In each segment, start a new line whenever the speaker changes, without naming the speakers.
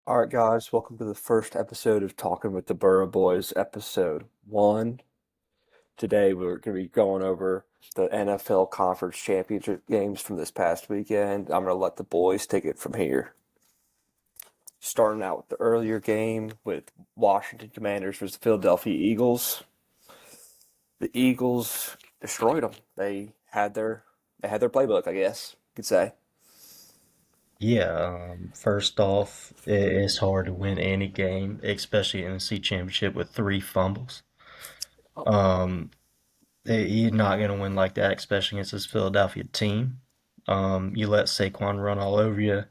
All right, guys, welcome to the first episode of Talking with the Boro Boys, episode one. Today, we're going to be going over the NFL Conference Championship games from this past weekend. I'm going to let the boys take it from here. Starting out with the earlier game with Washington Commanders versus the Philadelphia Eagles. The Eagles destroyed them. They had their playbook, I guess you could say.
Yeah, first off, it's hard to win any game, especially in the C championship with three fumbles. Um, you're not going to win like that, especially against this Philadelphia team. You let Saquon run all over you,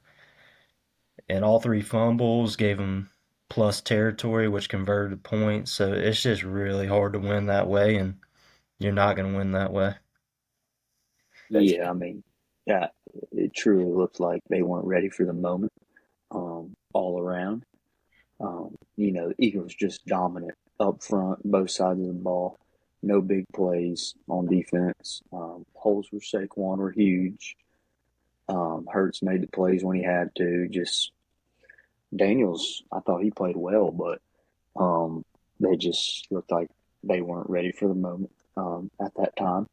and all three fumbles gave him plus territory, which converted to points. So it's just really hard to win that way, and you're not going to win that way.
Yeah, I mean, yeah, it truly looked like they weren't ready for the moment, all around. The Eagles just dominant up front, both sides of the ball. No big plays on defense. Holes for Saquon were huge. Hurts made the plays when he had to. Just Daniels, I thought he played well, but they just looked like they weren't ready for the moment at that time.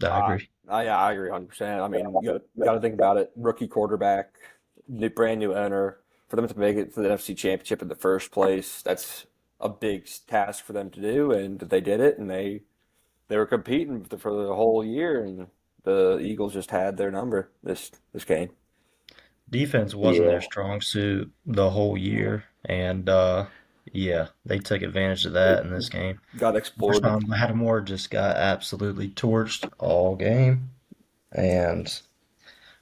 I
Uh,
agree.
yeah, I agree 100%. I mean, you got to think about it. Rookie quarterback, brand new owner. For them to make it to the NFC Championship in the first place, that's a big task for them to do, and they did it. And they were competing for the whole year, and the Eagles just had their number this game.
Defense wasn't their
Yeah,
strong suit the whole year, and yeah, they took advantage of
It
that in this game.
got exploited.
Marshawn Lattimore just got absolutely torched all game, and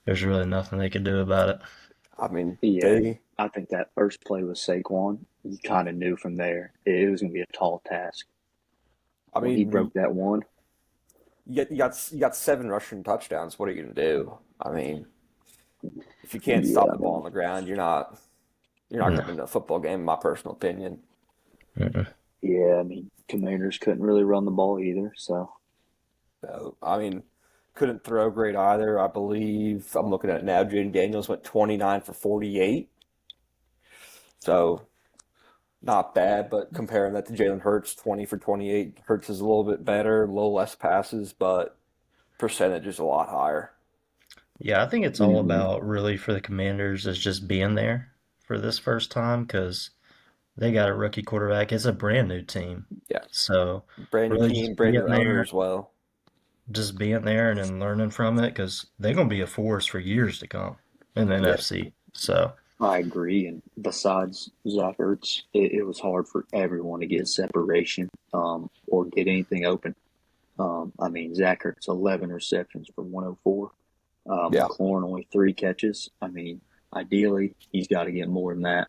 there's really nothing they could do about it.
I mean,
Yeah,
they.
I think that first play with Saquon, you kind of knew from there it was going to be a tall task.
I
When he
mean,
broke that one,
you got seven rushing touchdowns. What are you gonna do? I mean, if you can't
yeah,
stop
I
the ball on
mean,
the ground, you're not
No.
gonna win a football game, in my personal opinion.
Mm-mm.
yeah, I mean, Commanders couldn't really run the ball either. So,
So, I mean, couldn't throw great either. I believe I'm looking at it now. Jaden Daniels went 29 for 48. So, not bad, but comparing that to Jalen Hurts, 20 for 28, Hurts is a little bit better, a little less passes, but percentage is a lot higher.
Yeah, I think it's all
hmm
about really for the Commanders is just being there for this first time because they got a rookie quarterback. It's a brand new team,
Yeah.
so
Brand new
really
team,
just
brand
being
new owner
there,
as well.
and then learning from it because they're gonna be a force for years to come in the
Yeah.
NFC. So.
I agree. And besides Zach Ertz, it was hard for everyone to get separation or get anything open. I mean, Zach Ertz, 11 receptions for 104.
Yeah.
McLaurin, only three catches. I mean, ideally, he's got to get more than that.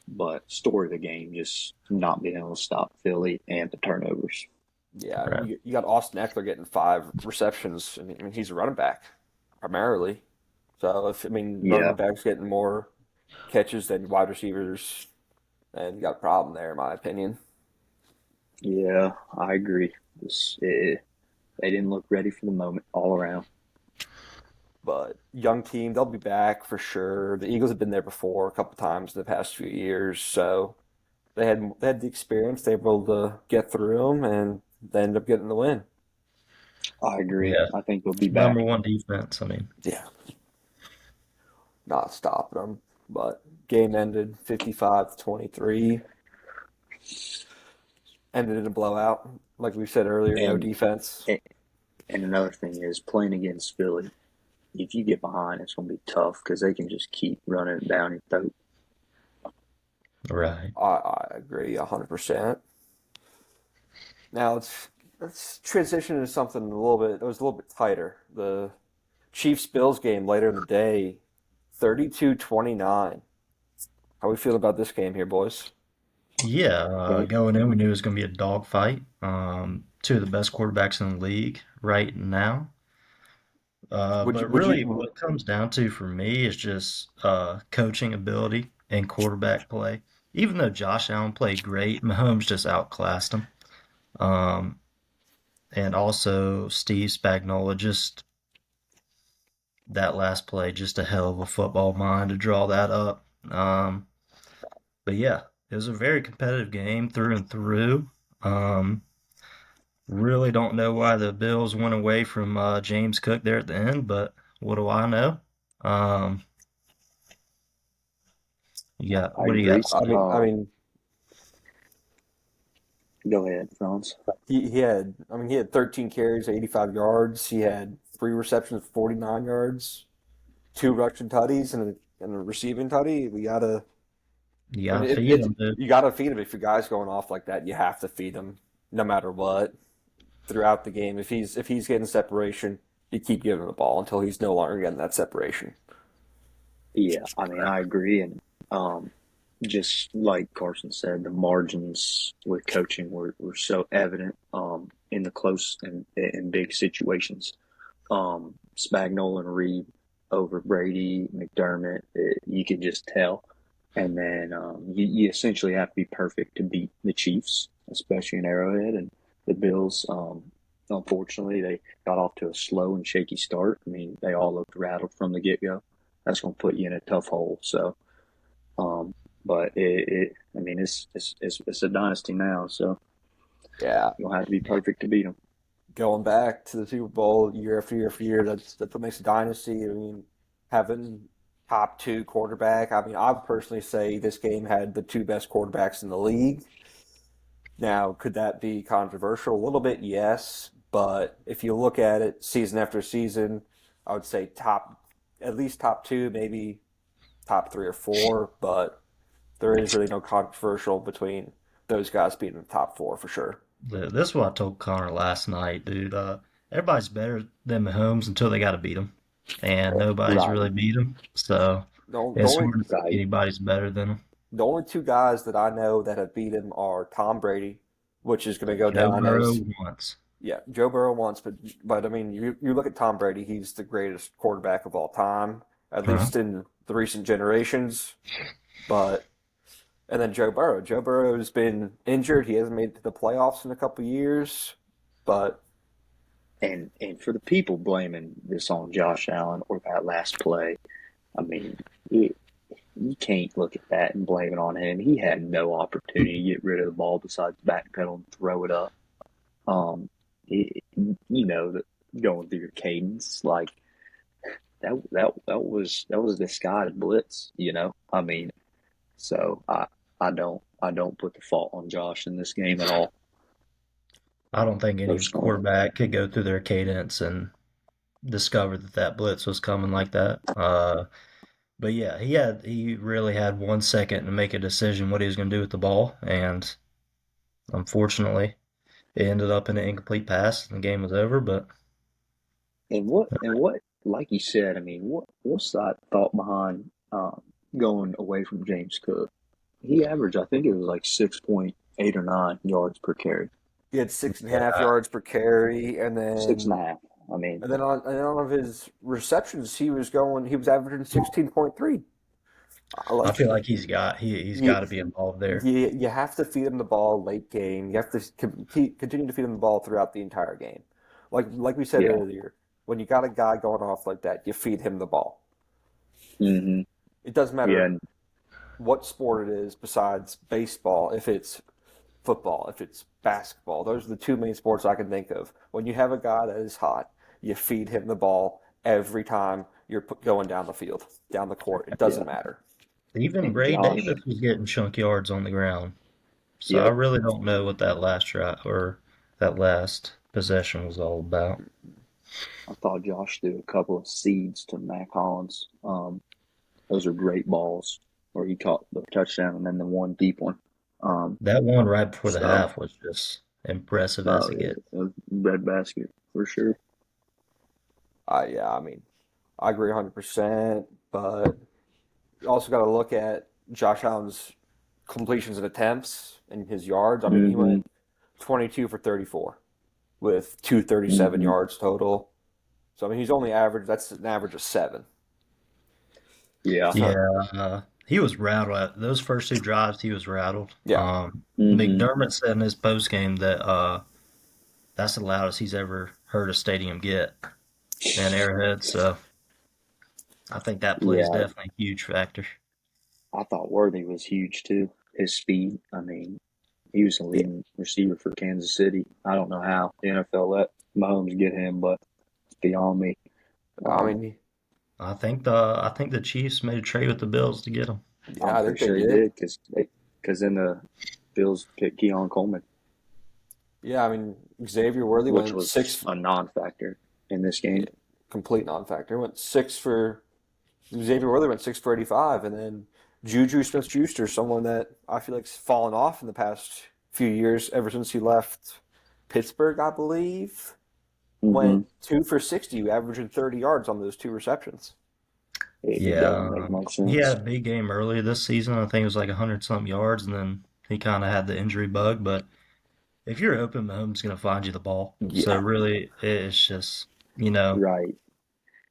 But story of the game, just not being able to stop Philly and the turnovers.
Yeah.
Right.
You got Austin Eckler getting five receptions. I mean, he's a running back primarily. So, if, I mean, running
Yeah,
backs getting more catches than wide receivers, and you got a problem there, in my opinion.
yeah, I agree. They didn't look ready for the moment all around.
But young team, they'll be back for sure. The Eagles have been there before a couple times in the past few years, so they had the experience. They were able to get through them, and they ended up getting the win.
I agree.
Yeah.
I think they'll be
Number
back.
one defense. I mean,
Yeah, not stopping them. But game ended 55-23. Ended in a blowout. Like we said earlier, no
And
defense.
and another thing is playing against Philly. If you get behind, it's going to be tough because they can just keep running it down your throat.
right.
I agree 100%. Now let's transition into something a little bit. It was a little bit tighter. The Chiefs Bills game later in the day, 32-29. How we feel about this game here, boys?
Yeah,
And
going in, we knew it was going to be a dogfight. Two of the best quarterbacks in the league right now.
Would you
But
would
really,
you
what it comes down to for me is just coaching ability and quarterback play. Even though Josh Allen played great, Mahomes just outclassed him. Um, and also Steve Spagnuolo just that last play, just a hell of a football mind to draw that up. But yeah, it was a very competitive game through and through. Um, really don't know why the Bills went away from James Cook there at the end, but what do I know? Um,
I
what do you got
agree.
to
I
say?
mean, I mean,
Go ahead, Franz.
he had 13 carries, 85 yards. He had three receptions, 49 yards, two rushing tutties, and a receiving tutty.
You
I
gotta
mean,
feed them, dude.
you got to feed him. If your guy's going off like that, you have to feed him no matter what throughout the game. If he's getting separation, you keep giving him the ball until he's no longer getting that separation.
Yeah, I mean, I agree. And um, just like Carson said, the margins with coaching were so evident in the close and in big situations. Spagnuolo and Reed over Brady, McDermott, you could just tell. And then you essentially have to be perfect to beat the Chiefs, especially in Arrowhead. And the Bills, unfortunately, they got off to a slow and shaky start. I mean, they all looked rattled from the get go. That's going to put you in a tough hole. So, um, but I mean, it's a dynasty now. So
Yeah,
you'll have to be perfect to beat them.
going back to the Super Bowl year after year after year, that's what makes a dynasty. I mean, having top two quarterback. I mean, I would personally say this game had the two best quarterbacks in the league. Now, could that be controversial? A little bit, yes. But if you look at it season after season, I would say at least top two, maybe top three or four. But there is really no controversial between those guys being in the top four for sure.
This is what I told Connor last night, dude. Everybody's better than Mahomes until they got to beat him, and nobody's
Right,
really beat him. So
The
it's
only
hard to think
right.
anybody's better than him.
the only two guys that I know that have beat him are Tom Brady, which is going to go
Joe
down
Burrow
as
once.
yeah, Joe Burrow once, but I mean, you look at Tom Brady, he's the greatest quarterback of all time, at
Huh?
least in the recent generations. But and then Joe Burrow has been injured. He hasn't made it to the playoffs in a couple years. But
And for the people blaming this on Josh Allen or that last play, I mean, you can't look at that and blame it on him. He had no opportunity to get rid of the ball besides backpedal and throw it up. It, you know that going through your cadence like that was this guy's blitz. You know, I mean, so I don't put the fault on Josh in this game at all.
I don't think any
Personally,
quarterback could go through their cadence and discover that that blitz was coming like that. But yeah, he really had 1 second to make a decision what he was going to do with the ball, and unfortunately, it ended up in an incomplete pass, and the game was over. But
and what like you said, I mean, what's that thought behind going away from James Cook? He averaged, I think it was like 6.8 or 9 yards per carry.
he had six and a half
yeah,
yards per carry,
Six and a half. I mean,
and on of his receptions, he was averaging 16.3.
I
Like
feel like he's got
you,
to be involved there.
you have to feed him the ball late game. You have to continue to feed him the ball throughout the entire game. Like we said
yeah.
earlier, when you got a guy going off like that, you feed him the ball.
Hmm.
It doesn't
Yeah.
matter what sport it is besides baseball, if it's football, if it's basketball. Those are the two main sports I can think of. When you have a guy that is hot, you feed him the ball every time you're going down the field, down the court. It
Yeah.
doesn't matter.
Even
And
Ray
Josh,
Davis was getting chunk yards on the ground, so I
yep.
really don't know what that last try or that last possession was all about.
I thought Josh threw a couple of seeds to Mac Hollins. Those are great balls where he caught the touchdown and then the one deep one. Um,
That one right before the
so,
half was just impressive as
oh
it
yeah,
gets.
a red basket for sure.
Yeah, I mean, I agree 100%, but you also got to look at Josh Allen's completions and attempts and his yards. I mean, he
Hmm.
went 22 for 34 with 237
Hmm.
yards total. So, I mean, that's an average of seven.
Yeah.
So,
Yeah, he was rattled. Those first two drives, he was rattled.
yeah.
Hmm.
McDermott said in his post game that that's the loudest he's ever heard a stadium get in Arrowhead. So I think that plays
Yeah,
definitely a huge factor.
I thought Worthy was huge too. His speed. I mean, he was the
Yeah,
leading receiver for Kansas City. I don't know how the NFL let Mahomes get him, but it's beyond me.
I
Um,
mean,
I think the Chiefs made a trade with the Bills to get him.
yeah,
I'm
I
pretty
think they
sure he
did.
did because then the Bills picked Keon Coleman,
Yeah, I mean, Xavier Worthy
which
went
was
six.
a non-factor in this
Yeah,
game.
complete non-factor. Went six for Xavier Worthy went 6 for 85, and then Juju Smith-Schuster, someone that I feel like's fallen off in the past few years, ever since he left Pittsburgh, I believe,
Hmm.
went 2 for 60, averaging 30 yards on those two receptions.
It
Yeah,
doesn't make much
he had
sense.
a big game earlier this season. I think it was like 100 something yards, and then he kind of had the injury bug. But if you're open, Mahomes gonna find you the ball. So
Yeah,
really, it's just you know
Right.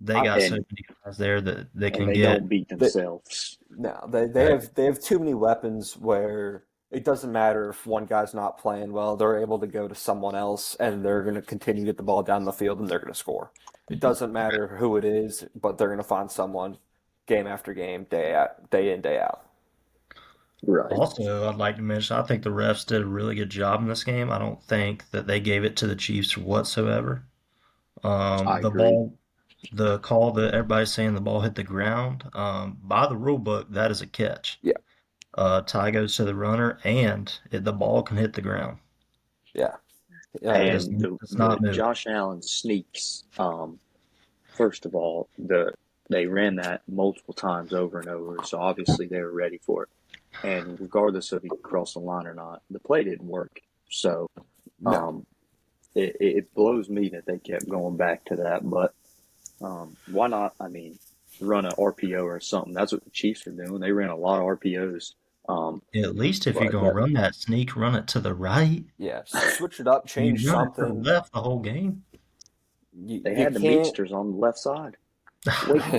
they got so
And
many guys there that they can
they
get.
don't beat
they,
themselves.
no, they
Right.
have they have too many weapons where it doesn't matter if one guy's not playing well; they're able to go to someone else, and they're going to continue to get the ball down the field, and they're going to score. It doesn't matter who it is, but they're going to find someone game after game, day in, day out.
Right.
Also, I'd like to mention I think the refs did a really good job in this game. I don't think that they gave it to the Chiefs whatsoever.
I
The
agree.
ball, the call that everybody's saying the ball hit the ground. By the rule book, that is a catch.
Yeah,
Tie goes to the runner, and the ball can hit the ground.
yeah.
It
Uh,
does,
And
does
the
not move.
Josh Allen sneaks. First of all, they ran that multiple times over and over, so obviously they were ready for it. And regardless of if he crossed the line or not, the play didn't work. So
no,
um, it blows me that they kept going back to that. But why not? I mean, run an RPO or something. That's what the Chiefs were doing. They ran a lot of RPOs. Um,
At least if you're
but
gonna
that
run that sneak, run it to the right.
yeah. Switch it up,
You
change
run it to the
something.
left the whole game.
they
You
had the
can't.
meatsters on the left side waiting.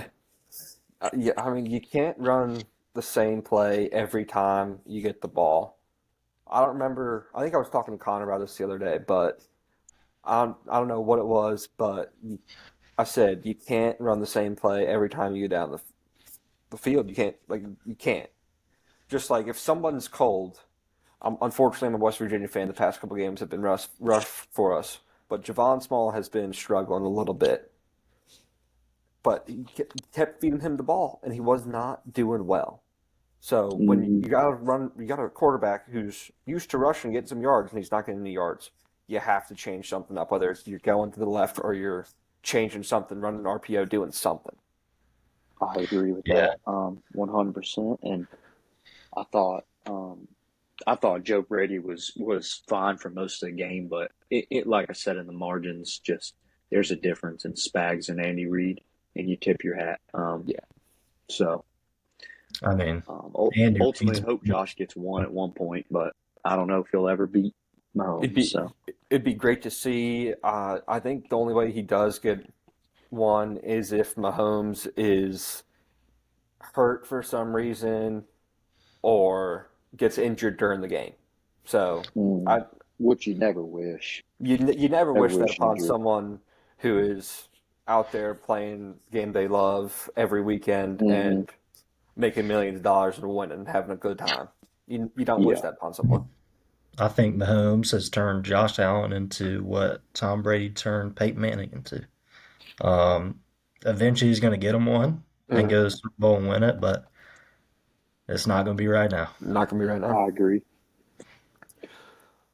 Yeah, I mean, you can't run the same play every time you get the ball. I don't remember. I think I was talking to Connor about this the other day, but I don't know what it was, but I said you can't run the same play every time you go down the field. You can't. Just like if someone's cold, unfortunately, I'm a West Virginia fan. The past couple games have been rough for us, but Javon Small has been struggling a little bit. But he kept feeding him the ball, and he was not doing well. So when
Hmm.
you got to run, you got a quarterback who's used to rushing, getting some yards, and he's not getting any yards. You have to change something up, whether it's you're going to the left or you're changing something, running an RPO, doing something.
I agree with
Yeah,
that 100%. And I thought I thought Joe Brady was fine for most of the game, but it like I said in the margins, just there's a difference in Spags and Andy Reid, and you tip your hat.
Yeah,
So
I mean,
um,
Andy
ultimately,
Reid's
hope Josh gets one at one point, but I don't know if he'll ever beat
it'd
Mahomes.
be
So
it'd be great to see. I think the only way he does get one is if Mahomes is hurt for some reason or gets injured during the game. So
mm,
I
which you never wish,
you never
never
wish that
wish
upon
injury.
someone who is out there playing the game they love every weekend
Hmm.
and making millions of dollars and winning and having a good time. You don't wish
Yeah,
that upon someone.
I think Mahomes has turned Josh Allen into what Tom Brady turned Peyton Manning into. Um, Eventually, he's going to get him one and
Mm,
go to the Super Bowl and win it, but it's not going to be right now.
not gonna be right now.
I agree.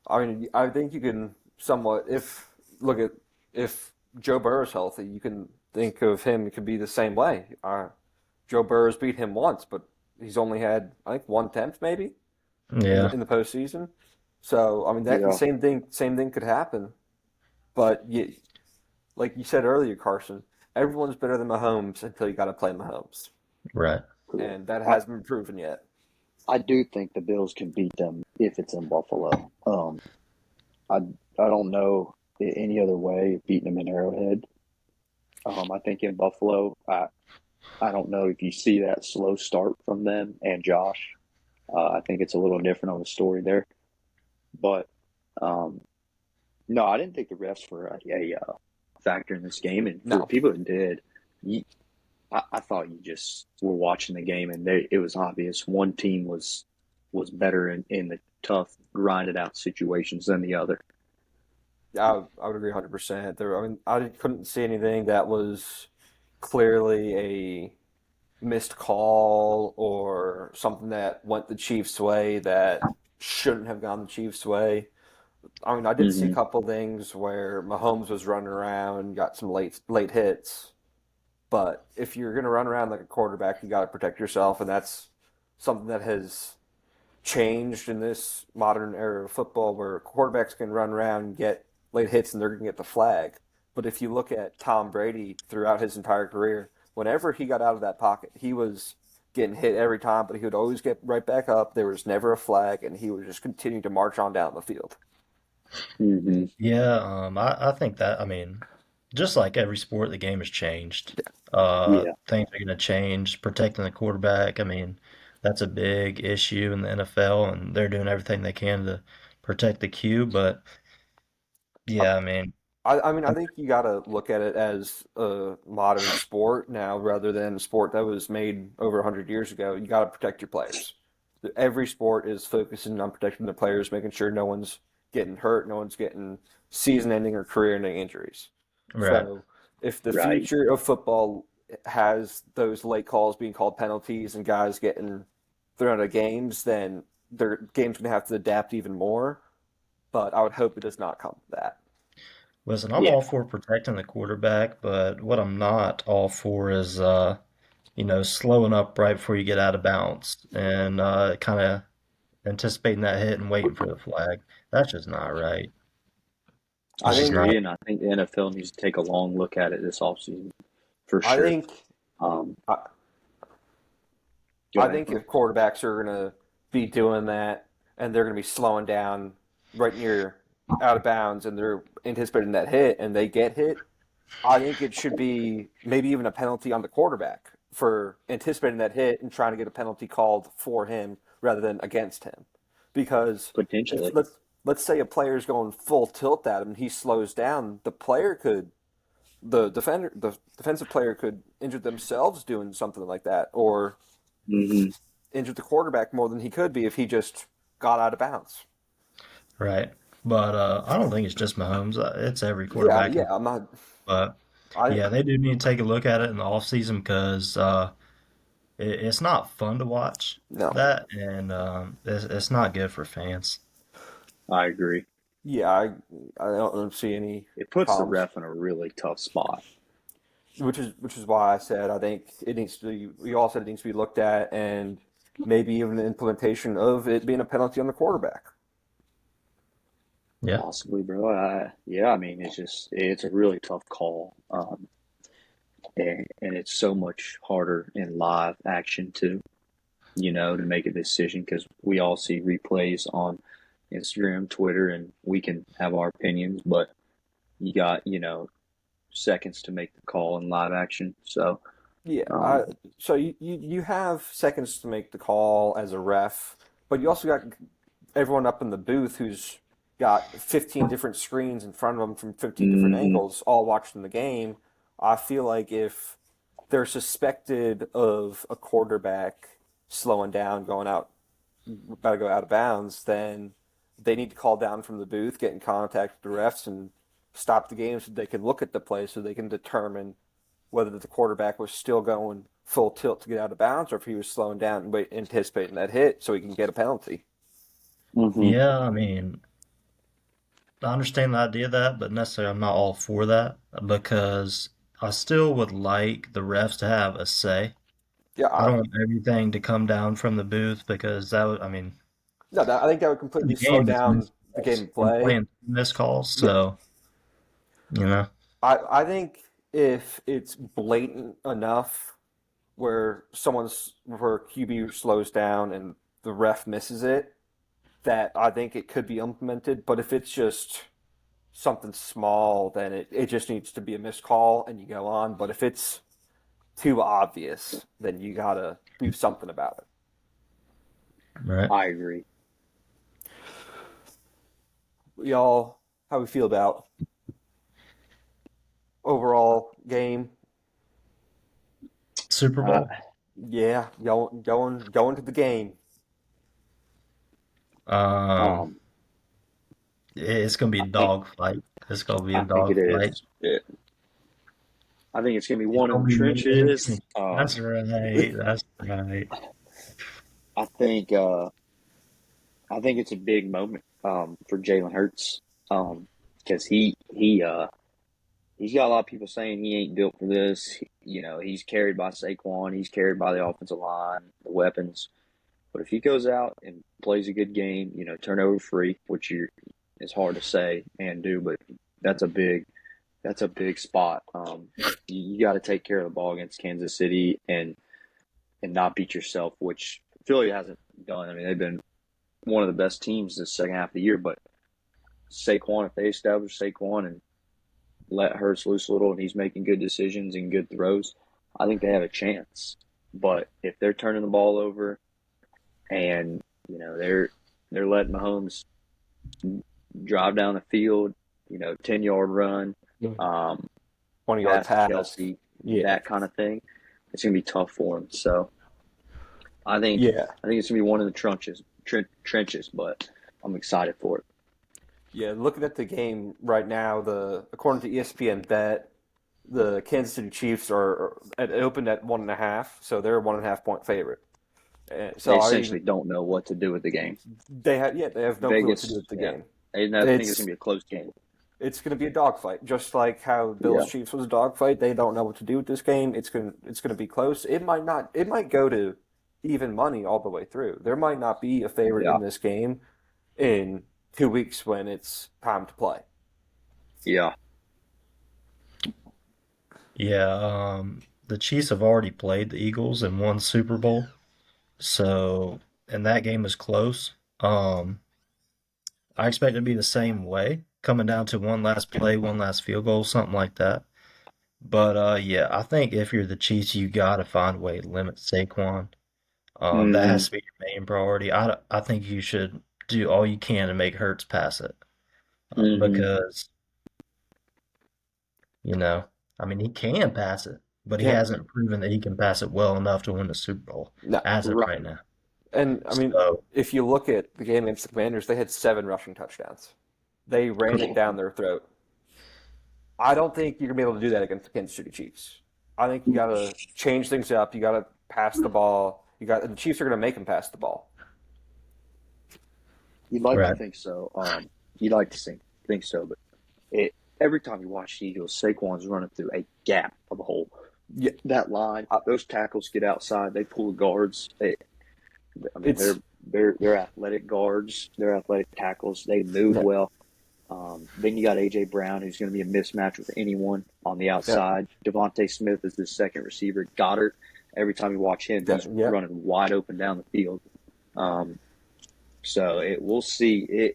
I mean, I think you can somewhat if look at if Joe Burrow's healthy, you can think of him. It could be the same way. Joe Burrow's beat him once, but he's only had I think 1/10 maybe
Yeah,
in the postseason. So I mean that the
Yeah,
same thing could happen. But like you said earlier, Carson, everyone's better than Mahomes until you got to play Mahomes,
right.
correct.
and that
I
hasn't been proven yet.
I do think the Bills can beat them if it's in Buffalo. I I don't know any other way of beating them in Arrowhead. I think in Buffalo, I don't know if you see that slow start from them and Josh. I think it's a little different of a story there. But um, no, I didn't think the refs were a factor in this game. And for the
No,
people that did, you, I thought you just were watching the game and it was obvious one team was better in the tough, grinded out situations than the other.
I would agree 100%. I mean, I couldn't see anything that was clearly a missed call or something that went the Chiefs' way that shouldn't have gone the Chiefs' way. I mean, I did see a
Hmm.
couple things where Mahomes was running around, got some late hits, but if you're going to run around like a quarterback, you got to protect yourself, and that's something that has changed in this modern era of football where quarterbacks can run around and get late hits and they're going to get the flag. But if you look at Tom Brady throughout his entire career, whenever he got out of that pocket, he was getting hit every time, but he would always get right back up. There was never a flag, and he would just continue to march on down the field.
Hmm.
Yeah, I think that, I mean, just like every sport, the game has changed.
Yeah.
Things are going to change. Protecting the quarterback, I mean, that's a big issue in the NFL, and they're doing everything they can to protect the Q. But yeah, I mean,
I mean, I think you got to look at it as a modern sport now rather than a sport that was made over 100 years ago. You got to protect your players. Every sport is focusing on protecting the players, making sure no one's getting hurt, no one's getting season-ending or career-ending injuries.
right.
So, if the
Right.
future of football has those late calls being called penalties and guys getting thrown out of games, then their game's going to have to adapt even more. But I would hope it does not come to that.
Listen, I'm
Yeah.
all for protecting the quarterback, but what I'm not all for is, slowing up right before you get out of bounds and kind of anticipating that hit and waiting for the flag. That's just not right.
I
It's
I
just
think
agree,
not.
and I think the NFL needs to take a long look at it this offseason for
I
sure.
think
Um,
I,
Go
I
ahead,
think
bro.
if quarterbacks are gonna be doing that and they're gonna be slowing down right near out of bounds and they're anticipating that hit and they get hit, I think it should be maybe even a penalty on the quarterback for anticipating that hit and trying to get a penalty called for him rather than against him. Because if
Potentially.
let's say a player's going full tilt at him and he slows down, the defensive player could injure themselves doing something like that, or
Hmm.
injure the quarterback more than he could be if he just got out of bounds.
Right. But I don't think it's just Mahomes. It's every
Yeah,
quarterback.
yeah, I'm not.
But
I
yeah, they do need to take a look at it in the offseason because it's not fun to watch
no.
that, and it's not good for fans.
I agree.
Yeah, I don't see any
It puts the
problems.
ref in a really tough spot.
Which is why I said I think it needs to be. We all said it needs to be looked at, and maybe even the implementation of it being a penalty on the quarterback.
Yeah.
Possibly, bro. Yeah, I mean, it's a really tough call, and it's so much harder in live action too. To make a decision because we all see replays on Instagram, Twitter, and we can have our opinions, but you got seconds to make the call in live action. So,
Yeah,
um,
so you have seconds to make the call as a ref, but you also got everyone up in the booth who's got 15 different screens in front of them from 15 different
mhm,
angles, all watching the game. I feel like if they're suspected of a quarterback slowing down, going out, about to go out of bounds, then they need to call down from the booth, get in contact with the refs, and stop the game so they can look at the play so they can determine whether the quarterback was still going full tilt to get out of bounds or if he was slowing down and anticipating that hit so he can get a penalty.
mhm.
Yeah, I mean, I understand the idea of that, but necessarily I'm not all for that because I still would like the refs to have a say.
Yeah,
I don't want everything to come down from the booth because that would, I mean,
no, I think that would completely
the
slow
game is
down
missed
the game
calls.
of
I'm
play.
playing missed calls,
Yeah,
so, you know,
I think if it's blatant enough where QB slows down and the ref misses it, that I think it could be implemented. But if it's just something small, then it just needs to be a missed call and you go on. But if it's too obvious, then you gotta do something about it.
right?
I agree.
Y'all, how we feel about overall game?
Super
Uh,
Bowl?
Yeah, going to the game.
Um,
um,
it's gonna be a
I think
dog fight. It's gonna be a
I think it
dog fight.
is. I think it's going to be
It's
one in
gonna
the
be winning in the
trenches.
trenches. That's right. That's right.
I think I think it's a big moment for Jalen Hurts because he's got a lot of people saying he ain't built for this. He's carried by Saquon, he's carried by the offensive line, the weapons. But if he goes out and plays a good game, turnover free, which is hard to say and do, but that's a big that's a big spot. You got to take care of the ball against Kansas City and not beat yourself, which Philly hasn't done. I mean, they've been one of the best teams this second half of the year, but Saquon, if they establish Saquon and let Hurts loose a little and he's making good decisions and good throws, I think they have a chance. But if they're turning the ball over and they're letting Mahomes drive down the field, 10-yard run, um,
20 yard
pass to
pass.
Kelsey,
Yeah,
that kind of thing, it's gonna be tough for him. So I think
yeah,
I think it's gonna be one of the trenches, but I'm excited for it.
yeah. Looking at the game right now, according to ESPN Bet, the Kansas City Chiefs it opened at 1.5, so they're a 1.5 point favorite.
They
So
essentially don't know what to do with the game.
they have no clue what to do
Vegas,
with the
yeah,
game.
I think it's
It's
gonna be a close game.
it's going to be a dogfight, just like how Bills
Yeah,
Chiefs was a dogfight. They don't know what to do with this game. It's going to be close. It might not. It might go to even money all the way through. There might not be a favorite
yeah,
in this game in 2 weeks when it's time to play.
yeah.
Yeah, the Chiefs have already played the Eagles and won Super Bowl. So, and that game was close. I expect it to be the same way, coming down to one last play, one last field goal, something like that. But yeah, I think if you're the Chiefs, you gotta find a way to limit Saquon. That
Mm-hmm.
has to be your main priority. I think you should do all you can to make Hurts pass it,
Mm-hmm.
because you know, I mean, he can pass it, but he
Yeah,
hasn't proven that he can pass it well enough to win the Super Bowl
no,
as of
Right.
right now.
and I mean,
So,
if you look at the game against the Commanders, they had 7 rushing touchdowns. They ran it
correct.
down their throat. I don't think you're gonna be able to do that against the Kansas City Chiefs. I think you gotta change things up. You gotta pass the ball. And the Chiefs are gonna make them pass the ball.
You'd like to
Right.
think so. You'd like to think so, but every time you watch the Eagles, Saquon's running through a gap of a hole.
Yeah,
That line, those tackles get outside. They pull the guards. I mean,
it's
they're athletic guards. They're athletic tackles. They move
yeah,
well. Then you got AJ Brown, who's going to be a mismatch with anyone on the
yeah,
outside. Devontae Smith is the second receiver. Goddard. Every time you watch him,
yeah,
he's
yeah.
running wide open down the field. Um, we'll see.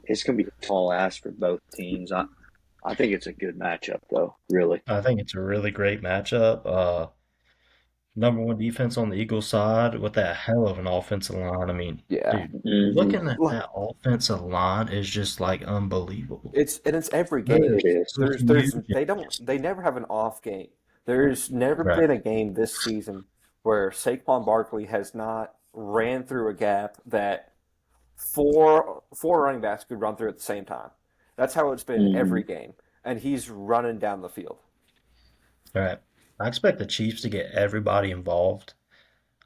It's going to be a tall ask for both teams. I think it's a good matchup, though. Really.
I think it's a really great matchup. Number one defense on the Eagles side with that hell of an offensive line. I mean,
Yeah.
dude,
Mm-hmm.
looking at
Look,
that offensive line is just like unbelievable.
it's every
They're
game.
It is.
so
There's
huge and
they never have an off game. There's never
right.
been a game this season where Saquon Barkley has not ran through a gap that four running backs could run through at the same time. That's how it's been
Mm-hmm.
every game, and he's running down the field.
All right. I expect the Chiefs to get everybody involved.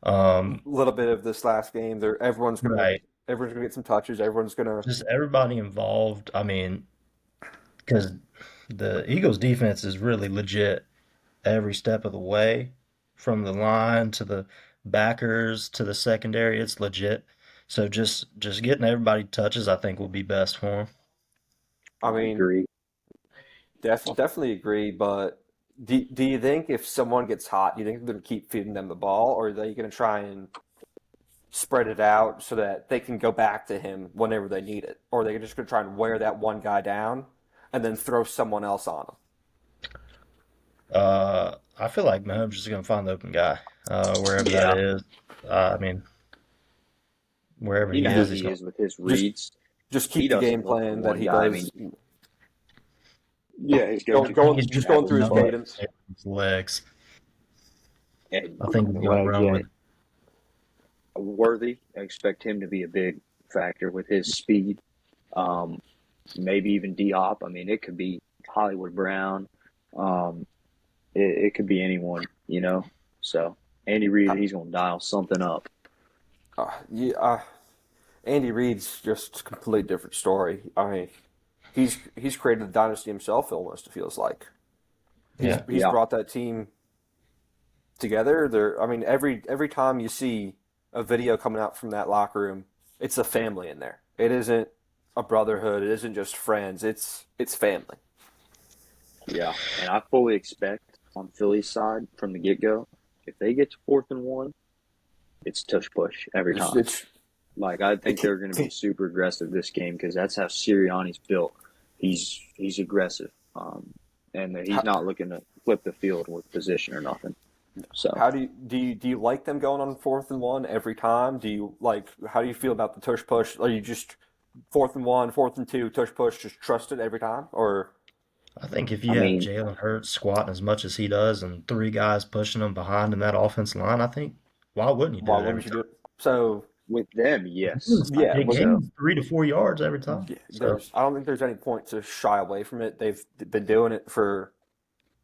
A
Um,
little bit of this last game,
right.
everyone's gonna get some touches. Everyone's gonna.
Just everybody involved. I mean, because the Eagles defense is really legit every step of the way, from the line to the backers to the secondary. It's legit. So just getting everybody touches, I think, will be best for them.
I
I
mean,
agree.
definitely agree. But do you think if someone gets hot, do you think they're gonna keep feeding them the ball, or are they gonna try and spread it out so that they can go back to him whenever they need it, or are they just gonna try and wear that one guy down and then throw someone else on him?
I feel like Mahomes is going to find the open guy, wherever that
Yeah.
is. I mean, wherever
You
he
know how
is, he's
he
going.
is with his
Just
reads.
just
He
keep the
doesn't
game
look for
plan that
one
he
guy. I
does.
mean, yeah, he's
I
going
Going
to
think
going
he's
just
just
going
tackle
through his
love
somebody.
cadence.
his legs.
And
I think he's
what
gonna
I
run
get,
with.
Worthy, I expect him to be a big factor with his speed. Um, Maybe even D-Hop. I mean, it could be Hollywood Brown. Um, it could be anyone, you know. So Andy Reid, he's going to dial something up.
Yeah, Andy Reid's just a completely different story. I mean, he's created the dynasty himself. Almost it feels like
Yeah,
he's
Yeah,
brought that team together. I mean, every time you see a video coming out from that locker room, it's a family in there. It isn't a brotherhood. It isn't just friends. It's family.
yeah. And I fully expect on Philly's side from the get-go, if they get to 4th and 1, it's tush push every
It's,
time.
it's
Like I
it
think
can,
they're going to be super aggressive this game because that's how Sirianni's built. He's aggressive, and he's
how,
not looking to flip the field with position or nothing. So
how do you like them going on 4th and 1 every time? Do you like how do you feel about the tush push? Are you just 4th and 1, 4th and 2, tush push, just trust it every time, or
I think if
I
you have
mean,
Jalen Hurts squatting as much as he does and three guys pushing him behind in that offensive line, I think why wouldn't you do
why
it every
wouldn't you do
time?
it? So
with them, yes, I
yeah,
think
with
so.
Gain 3 to 4 yards every time.
yeah,
So
I don't think there's any point to shy away from it. They've been doing it for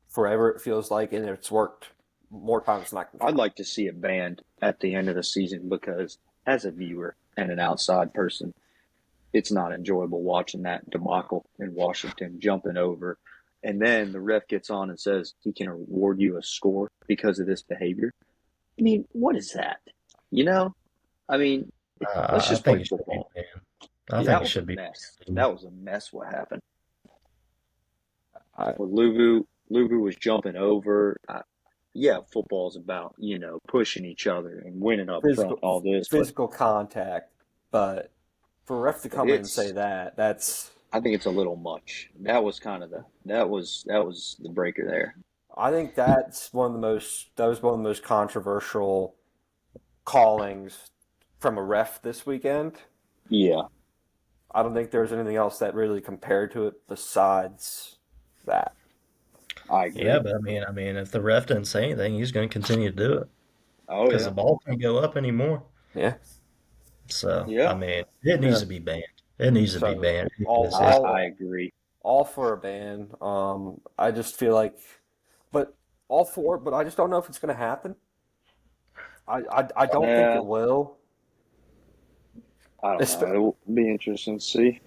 forever. It feels like, and it's worked more times than I can
I'd
count.
like to see it banned at the end of the season because as a viewer and an outside person, it's not enjoyable watching that debacle in Washington jumping over. And then the ref gets on and says he can award you a score because of this behavior. I mean, what is that? You know? I mean, let's
I
just play
think it should be
football.
banned. I think
That
it
was a
should be
mess.
banned.
That was a mess what happened.
I,
Where Luvu was jumping over. Yeah, football's about, pushing each other and winning up front,
physical
all this, but
physical contact, but for a ref to
but
come in and say
it's
that, that's
I think it's a little much. That was kind of that was the breaker there.
I think that was one of the most controversial callings from a ref this weekend.
Yeah,
I don't think there was anything else that really compared to it besides that.
I
Yeah,
agree.
but I mean, if the ref doesn't say anything, he's going to continue to do it
Oh
because the
yeah,
ball can't go up anymore.
Yeah.
So I
yeah.
mean, it needs
Yeah.
to be banned. It needs to be
So
banned
all
because
I
it's
I
all
agree.
all for a ban. I just feel like, but all for it, but I just don't know if it's going to happen. I don't think
Yeah,
it will.
I don't know.
Espe-
It'll be interesting to see.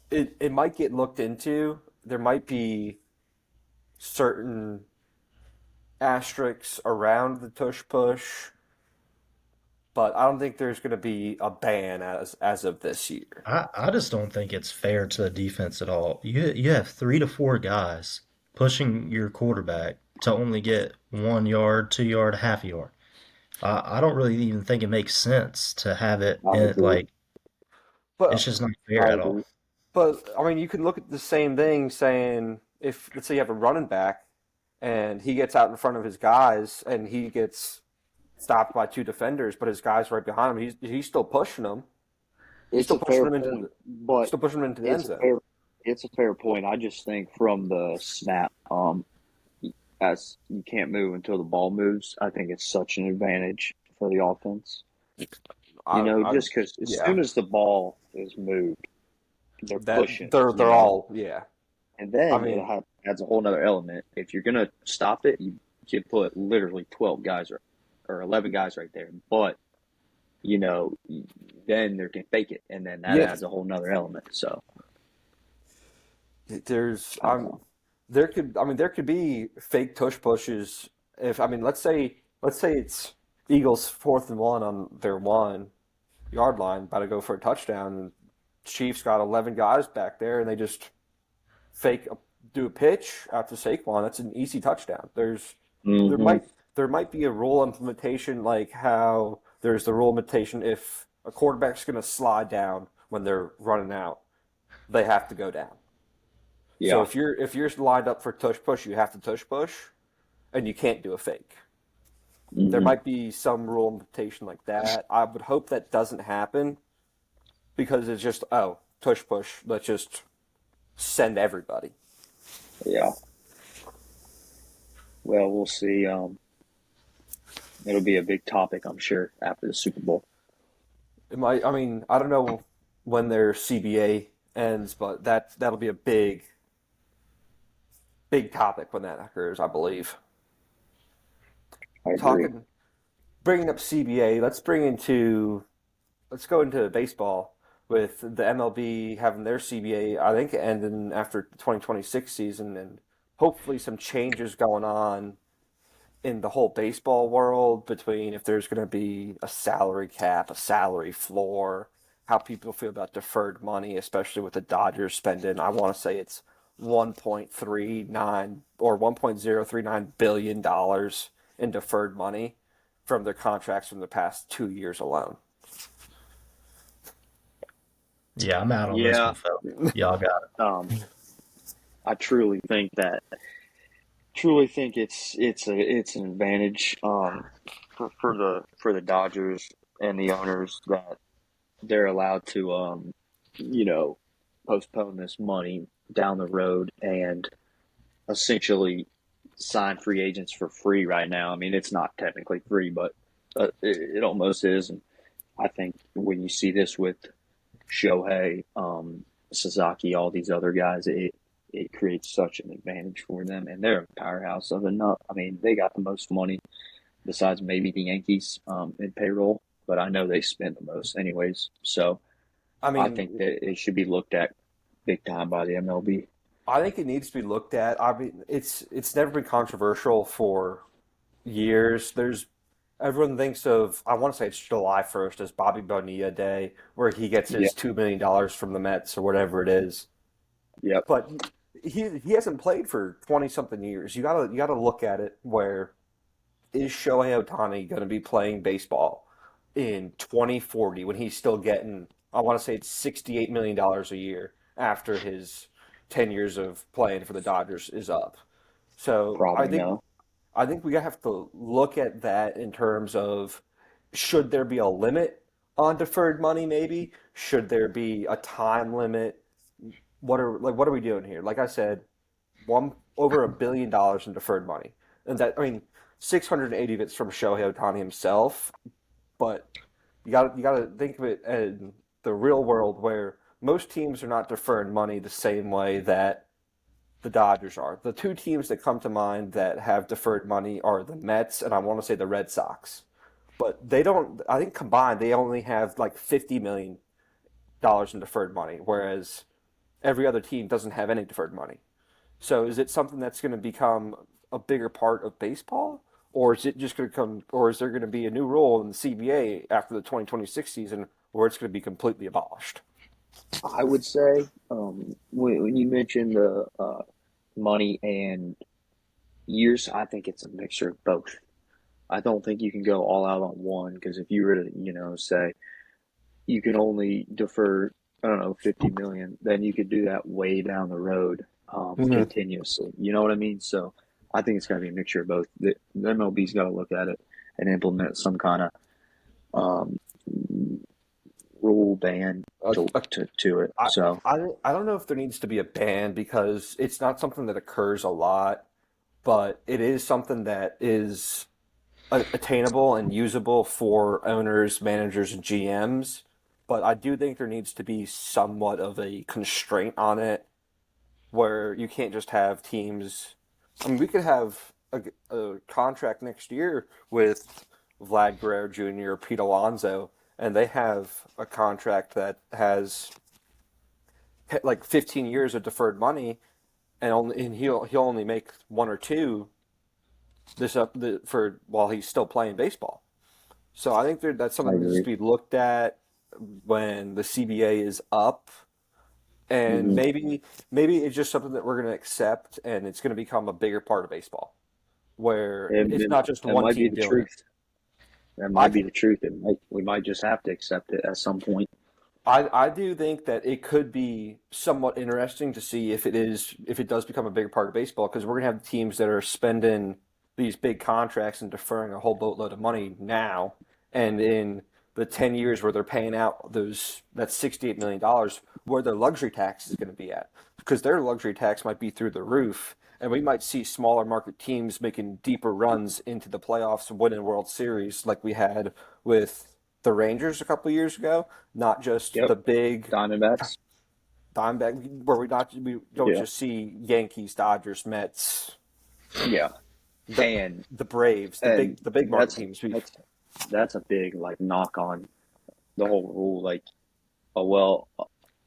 it might get looked into. There might be certain asterisks around the tush push, but I don't think there's going to be a ban as of this year.
I just don't think it's fair to the defense at all. You have 3 to 4 guys pushing your quarterback to only get 1 yard, 2 yard, half a yard. I don't really even think it makes sense to have it
I
in
agree.
like it's
But
just not fair
I
at all.
agree.
but I mean, you could look at the same thing saying if let's say you have a running back and he gets out in front of his guys and he gets stopped by two defenders, but his guys right behind him, he's still pushing them. He's
It's
still
a fair
pushing them into
point, but
still pushing them into the end
it's a
zone.
fair it's a fair point. I just think from the snap, as you can't move until the ball moves. I think it's such an advantage for the offense.
I
Just because as
yeah,
soon as the ball is moved, they're
that
pushing.
they're all yeah.
And
I
then
mean,
adds a whole nother element. If you're gonna stop it, you put literally 12 guys or 11 guys right there. But you know, then they can fake it, and then that
yeah.
adds a whole nother element. So
There's
I don't know.
there could be fake tush pushes if I mean let's say it's Eagles 4th and 1 on their 1 yard line, about to go for a touchdown. And Chiefs got 11 guys back there, and they just fake do a pitch out to Saquon. That's an easy touchdown. There
Hmm.
might there might be a rule implementation like how there's the rule implementation if a quarterback's going to slide down when they're running out, they have to go down. So
Yeah.
if you're lined up for tush push, you have to tush push, and you can't do a fake. There
Hmm.
might be some rule implementation like that. I would hope that doesn't happen because it's just tush push. Let's just send everybody.
Yeah. Well, we'll see. It'll be a big topic, I'm sure, after the Super Bowl.
It might, I mean, I don't know when their CBA ends, but that'll be a big topic when that occurs, I believe.
I agree.
Talking, bringing up CBA, let's go into baseball with the MLB having their CBA, I think, ending after the 2026 season, and hopefully some changes going on in the whole baseball world between if there's going to be a salary cap, a salary floor, how people feel about deferred money, especially with the Dodgers spending, I want to say it's 1.39 or 1.039 billion dollars in deferred money from their contracts from the past 2 years alone.
Yeah, I'm out on this
Yeah,
one, fella. Y'all got it.
um, I truly think it's an advantage for the Dodgers and the owners that they're allowed to you know postpone this money down the road and essentially sign free agents for free right now. I mean, it's not technically free, but it almost is. And I think when you see this with Shohei, Sasaki, all these other guys, it creates such an advantage for them, and they're a powerhouse of enough. I mean, they got the most money besides maybe the Yankees in payroll, but I know they spend the most anyways. So
I
I think
mean,
that it should be looked at big time by the MLB.
I think it needs to be looked at. I mean, it's never been controversial for years. There's everyone thinks of I want to say it's July 1st as Bobby Bonilla Day, where he gets
Yeah,
his $2 million from the Mets or whatever it is.
yep,
But he hasn't played for 20 something years. You gotta look at it where is Shohei Ohtani going to be playing baseball in 2040 when he's still getting I want to say it's $68 million a year after his 10 years of playing for the Dodgers is up. So I
probably
think
no.
I think we have to look at that in terms of should there be a limit on deferred money, maybe? Should there be a time limit? What are we doing here? Like I said, one over $1 billion in deferred money. And that I mean 680 of it's from Shohei Ohtani himself, but you gotta think of it in the real world where most teams are not deferring money the same way that the Dodgers are. The two teams that come to mind that have deferred money are the Mets and I want to say the Red Sox. But they don't. I think combined they only have like $50 million in deferred money, whereas every other team doesn't have any deferred money. So is it something that's going to become a bigger part of baseball, or is it just going to come, or is there going to be a new rule in the CBA after the 2026 season where it's going to be completely abolished?
I would say when you mentioned the money and years, I think it's a mixture of both. I don't think you can go all out on one because if you were to, say you can only defer, I don't know, 50 million, then you could do that way down the road,
Mm-hmm.
continuously. You know what I mean? So I think it's going to be a mixture of both. The MLB's got to look at it and implement some kind of um, rule ban
Uh, uh,
to it.
I,
So
I don't know if there needs to be a ban because it's not something that occurs a lot, but it is something that is attainable and usable for owners, managers, and GMs. But I do think there needs to be somewhat of a constraint on it where you can't just have teams. I mean, we could have a contract next year with Vlad Guerrero Jr. or Pete Alonso, and they have a contract that has like 15 years of deferred money, and he'll only make one or two this up for while he's still playing baseball. So I think that's
I
something that needs to
agree.
be looked at when the CBA is up, and
Hmm.
maybe it's just something that we're going to accept, and it's going to become a bigger part of baseball, where
And,
it's
and
not just
that
one
might be
team
the
doing it.
truth. That
I
might be
can
the truth. We might just have to accept it at some point.
I do think that it could be somewhat interesting to see if it does become a bigger part of baseball because we're gonna have teams that are spending these big contracts and deferring a whole boatload of money now, and in the 10 years where they're paying out that $68 million, where their luxury tax is going to be at because their luxury tax might be through the roof, and we might see smaller market teams making deeper runs into the playoffs and winning World Series like we had with the Rangers a couple of years ago. Not just
Yep.
the big
Diamondbacks.
Diamondback, where we don't
Yeah.
just see Yankees, Dodgers, Mets,
Yeah.
the
And
the Braves,
and
the big market
that's
teams.
that's that's a big like knock on the whole rule. Like, oh well,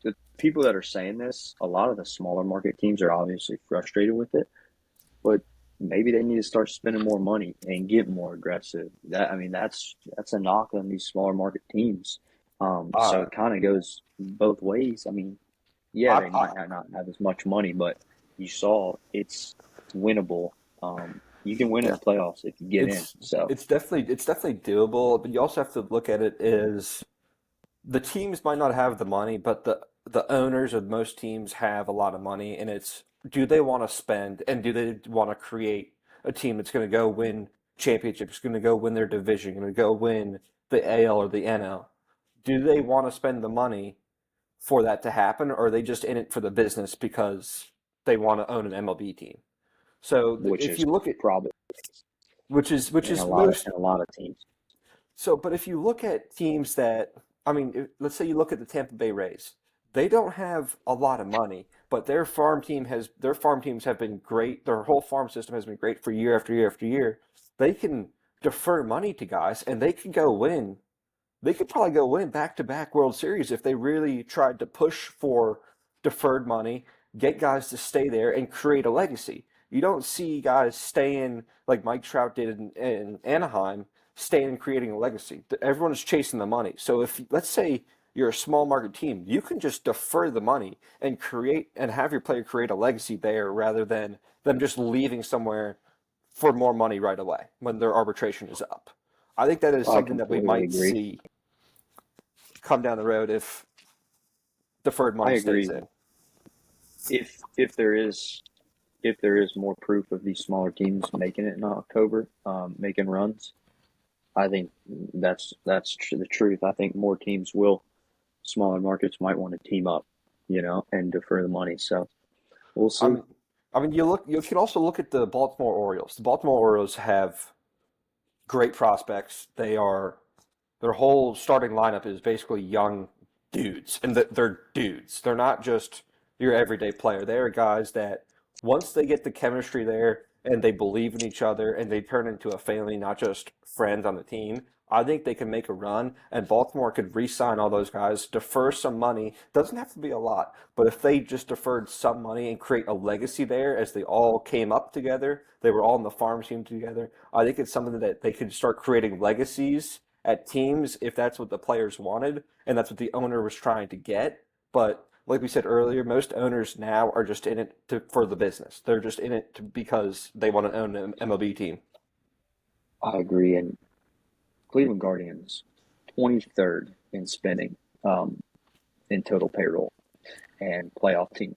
the people that are saying this, a lot of the smaller market teams are obviously frustrated with it, but maybe they need to start spending more money and get more aggressive. That I mean, that's a knock on these smaller market teams. So
Uh,
it kind of goes both ways. I mean, yeah,
I,
they
I
might not have as much money, but you saw it's winnable. You can win in
yeah,
the playoffs if you get in.
it's
So,
it's definitely doable, but you also have to look at it as the teams might not have the money, but the owners of most teams have a lot of money, and it's do they want to spend and do they want to create a team that's going to go win championships, going to go win their division, going to go win the AL or the NL? Do they want to spend the money for that to happen, or are they just in it for the business because they want to own an MLB team? So
which
if
is
you look at
probably
which
in
is most
a lot of teams.
so, but if you look at teams that, I mean, let's say you look at the Tampa Bay Rays, they don't have a lot of money, but their farm teams have been great. Their whole farm system has been great for year after year after year. They can defer money to guys, and they could probably go win back-to-back World Series if they really tried to push for deferred money, get guys to stay there, and create a legacy. You don't see guys staying like Mike Trout did in Anaheim, staying and creating a legacy. Everyone is chasing the money. So if let's say you're a small market team, you can just defer the money and create and have your player create a legacy there rather than them just leaving somewhere for more money right away when their arbitration is up. I think that is
I
something that we
completely
might
agree.
see come down the road if deferred
I
money stays
agree.
in.
If there is more proof of these smaller teams making it in October, making runs, I think the truth. I think more teams will. Smaller markets might want to team up, and defer the money. So we'll
I
see.
mean, you can also look at the Baltimore Orioles. The Baltimore Orioles have great prospects. Their whole starting lineup is basically young dudes, and they're dudes. They're not just your everyday player. They are guys that once they get the chemistry there and they believe in each other and they turn into a family, not just friends on the team. I think they can make a run, and Baltimore could re-sign all those guys, defer some money. Doesn't have to be a lot, but if they just deferred some money and create a legacy there as they all came up together, they were all in the farm team together. I think it's something that they could start creating legacies at teams if that's what the players wanted and that's what the owner was trying to get. But like we said earlier, most owners now are just in it for the business. They're just in it because they want to own an MLB team.
I agree. And Cleveland Guardians, 23rd in spending, in total payroll and playoff team.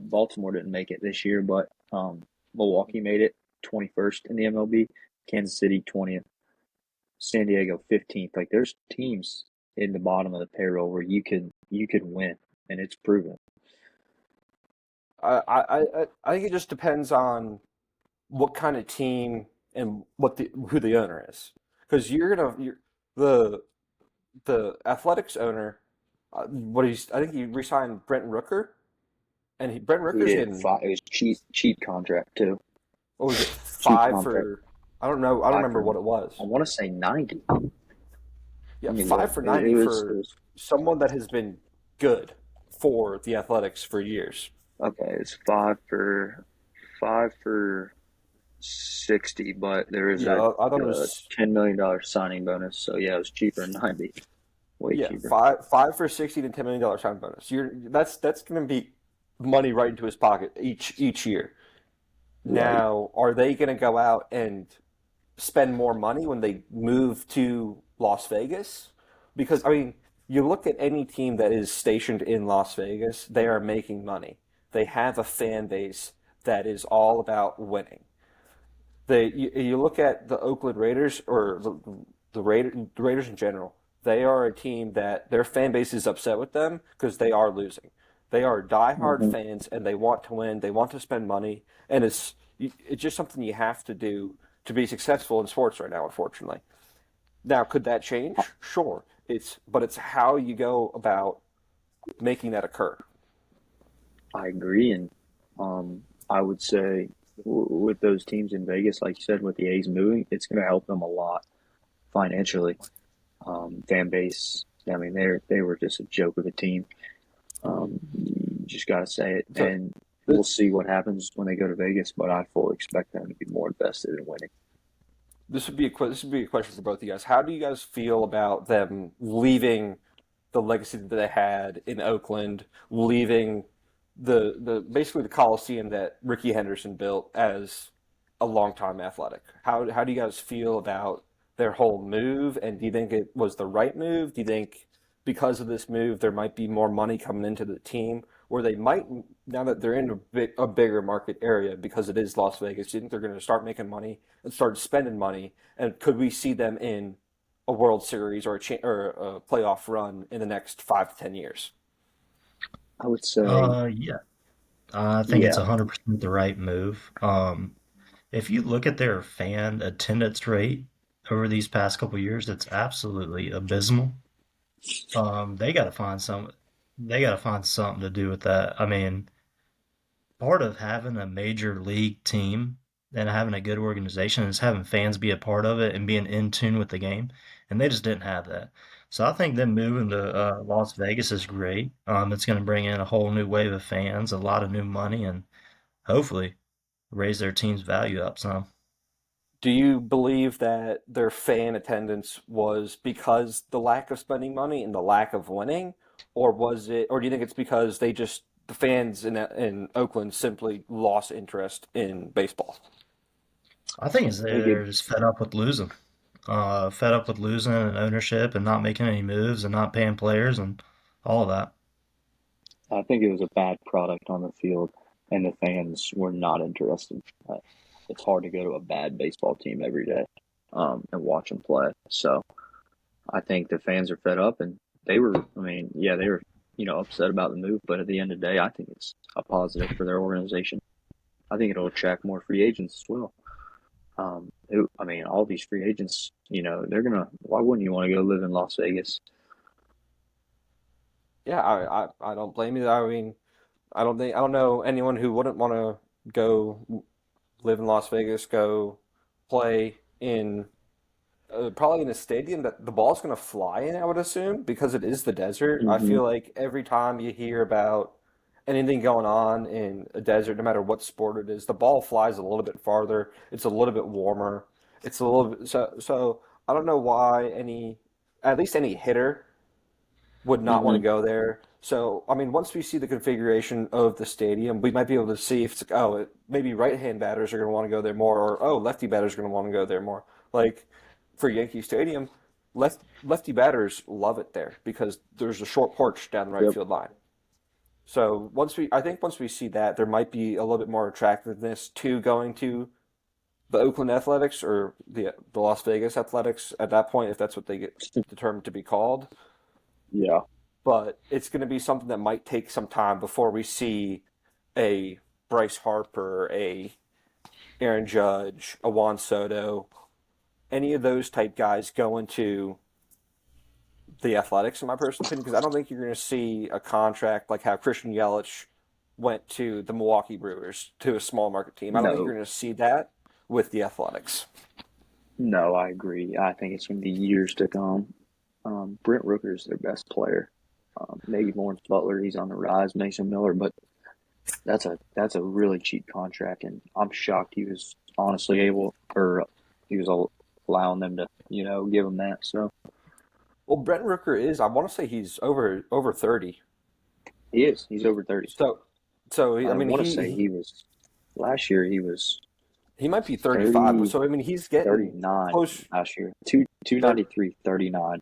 Baltimore didn't make it this year, but Milwaukee made it 21st in the MLB. Kansas City 20th. San Diego 15th. Like there's teams in the bottom of the payroll where you could win, and it's proven.
I think it just depends on what kind of team and who the owner is, because the the Athletics owner. I think he re-signed Brent Rooker, and Brent
He
Rooker's
did
getting
five. It was cheap contract too.
what was it
Cheap
five
contract.
for I don't know I don't
Five
remember
for
what it
I
was.
want to say 90.
Yeah,
Let me
five
look.
for
It,
90
it was it
for
was
someone that has been good for the Athletics for years.
okay. It's five for 60, but there is
Yeah, I thought it
a
was
$10 million signing bonus. So yeah, it was cheaper than 90. Way
yeah
cheaper.
five for 60 to $10 million sign bonus. That's going to be money right into his pocket each year.
Right.
Now, are they going to go out and spend more money when they move to Las Vegas? Because I mean, you look at any team that is stationed in Las Vegas, they are making money. They have a fan base that is all about winning. You look at the Oakland Raiders or the Raiders in general. They are a team that their fan base is upset with them because they are losing. They are diehard
Hmm.
fans, and they want to win. They want to spend money, and it's just something you have to do to be successful in sports right now. Unfortunately, now could that change? Sure. It's how you go about making that occur.
I agree, and I would say with those teams in Vegas, like you said, with the A's moving, it's going to help them a lot financially. Fan base, I mean, they were just a joke of a team. You just got to say it,
So
and we'll
th-
see what happens when they go to Vegas. But I fully expect them to be more invested in winning.
this would be a question for both of you guys. How do you guys feel about them leaving the legacy that they had in Oakland, leaving the basically the Coliseum that Ricky Henderson built as a longtime athletic? How do you guys feel about their whole move? And do you think it was the right move? Do you think because of this move there might be more money coming into the team, where they might, now that they're in a bigger market area because it is Las Vegas? Do you think they're going to start making money and start spending money? And could we see them in a World Series or or a playoff run in the next 5 to 10 years?
I would say,
Yeah, I think it's
yeah,
100% the right move. If you look at their fan attendance rate over these past couple years, it's absolutely abysmal. They got to find something to do with that. I mean, part of having a major league team and having a good organization is having fans be a part of it and being in tune with the game, and they just didn't have that. So I think them moving to Las Vegas is great. It's going to bring in a whole new wave of fans, a lot of new money, and hopefully raise their team's value up some.
Do you believe that their fan attendance was because the lack of spending money and the lack of winning, or do you think it's because the fans in Oakland simply lost interest in baseball?
I think it's
I think
they're just fed up with losing and ownership and not making any moves and not paying players and all of that.
it was a bad product on the field, and the fans were not interested. It's hard to go to a bad baseball team every day and watch them play. So I think the fans are fed up, and they were. I mean, yeah, they were, upset about the move. But at the end of the day, I think it's a positive for their organization. I think it'll attract more free agents as well. I mean, all these free agents, they're gonna. Why wouldn't you want to go live in Las Vegas?
Yeah, I don't blame you. I mean, I don't know anyone who wouldn't want to go live in Las Vegas, go play in probably in a stadium that the ball's going to fly in, I would assume, because it is the desert. I
Hmm.
feel like every time you hear about anything going on in a desert, no matter what sport it is, the ball flies a little bit farther. It's a little bit warmer. It's a little bit so I don't know why at least any hitter would not want to
Hmm.
go there. So, I mean, once we see the configuration of the stadium, we might be able to see if it's like, maybe right-hand batters are going to want to go there more, or lefty batters are going to want to go there more. Like for Yankee Stadium, lefty batters love it there because there's a short porch down the right
Yep.
field line. So I think once we see that, there might be a little bit more attractiveness to going to the Oakland Athletics or the Las Vegas Athletics at that point, if that's what they get determined to be called.
Yeah.
But it's going to be something that might take some time before we see a Bryce Harper, a Aaron Judge, a Juan Soto, any of those type guys go into the Athletics, in my personal opinion, because I don't think you're going to see a contract like how Christian Yelich went to the Milwaukee Brewers to a small market team. I don't think you're
No.
going to see that with the Athletics.
No, I agree. I think it's going to be years to come. Brent Rooker is their best player. Maybe Lawrence Butler, he's on the rise. Mason Miller, but that's a really cheap contract, and I'm shocked he was honestly able, or he was allowing them to, give him that. So
Well, Brent Rooker is, I want to say he's over 30.
he is. He's over 30.
So, I
I
mean,
want to say he was last year. He was
he might be 35, but
30,
so I mean he's getting
39
close
last year. Two
thir
93, 39.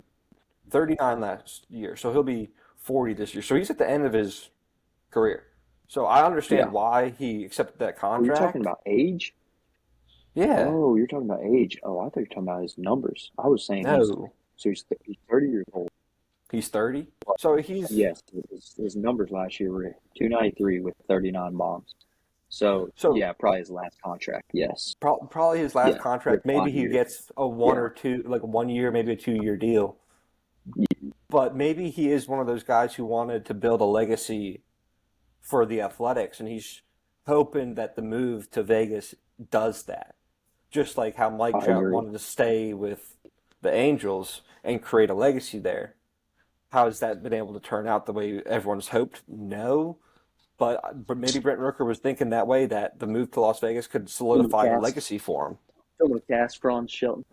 39 last year. So he'll be 40 this year. So he's at the end of his career. So I understand
Yeah.
why he accepted that
Oh, you're talking
contract.
about age?
Yeah.
Oh, you're talking about age. Oh, I thought you were talking about his numbers. I was saying
No.
he's 30 years old.
He's 30. So he's
Yes, his numbers last year were 293 with 39 bombs. So
so
yeah, probably his last contract. Yes,
probably his last
yeah, with
contract. Maybe
five
he
years.
gets a one
Yeah,
or two, like 1 year, maybe a 2 year deal. But maybe he is one of those guys who wanted to build a legacy for the Athletics, and he's hoping that the move to Vegas does that. Just like how Mike
I
Trout
agree.
wanted to stay with the Angels and create a legacy there. How has that been able to turn out the way everyone's hoped? No. But maybe Brent Rooker was thinking that way, that the move to Las Vegas could
Film the
solidify a
cast,
legacy for him.
film the cast, Franz Shelton.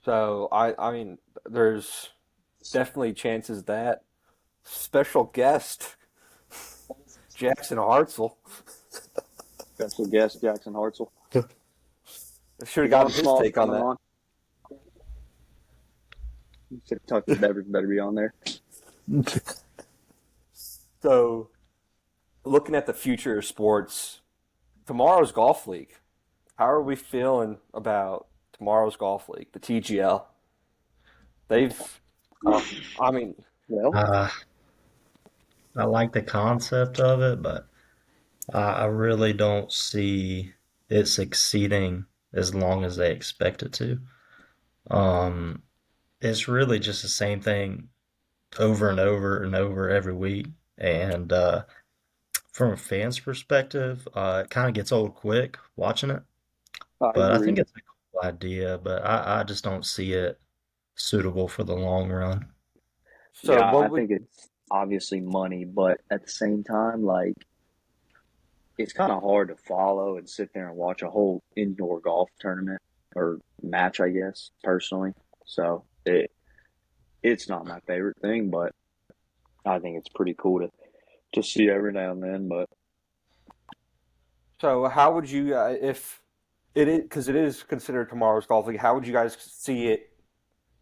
So I mean, there's definitely chances that special guest Jackson Hartzell
Special guest Jackson Hartzell.
should have
Devon
gotten his
Small's
take on
coming
that.
on. Tucker Beverage better be on there.
So, looking at the future of sports, tomorrow's golf league. How are we feeling about tomorrow's golf league, the TGL? They've,
Uh,
I mean,
well,
Uh, I like the concept of it, but I really don't see it succeeding as long as they expect it to. Um, it's really just the same thing over and over and over every week. And from a fan's perspective, it kind of gets old quick watching it.
I
But I think
agree.
it's a cool idea, but I just don't see it suitable for the long run.
so
Yeah,
what
I
would
think it's obviously money, but at the same time, like it's kind of hard to follow and sit there and watch a whole indoor golf tournament or match, I guess, personally. So it's not my favorite thing, but I think it's pretty cool to see every now and then. But
so how would you if it is because it is considered tomorrow's golf league? How would you guys see it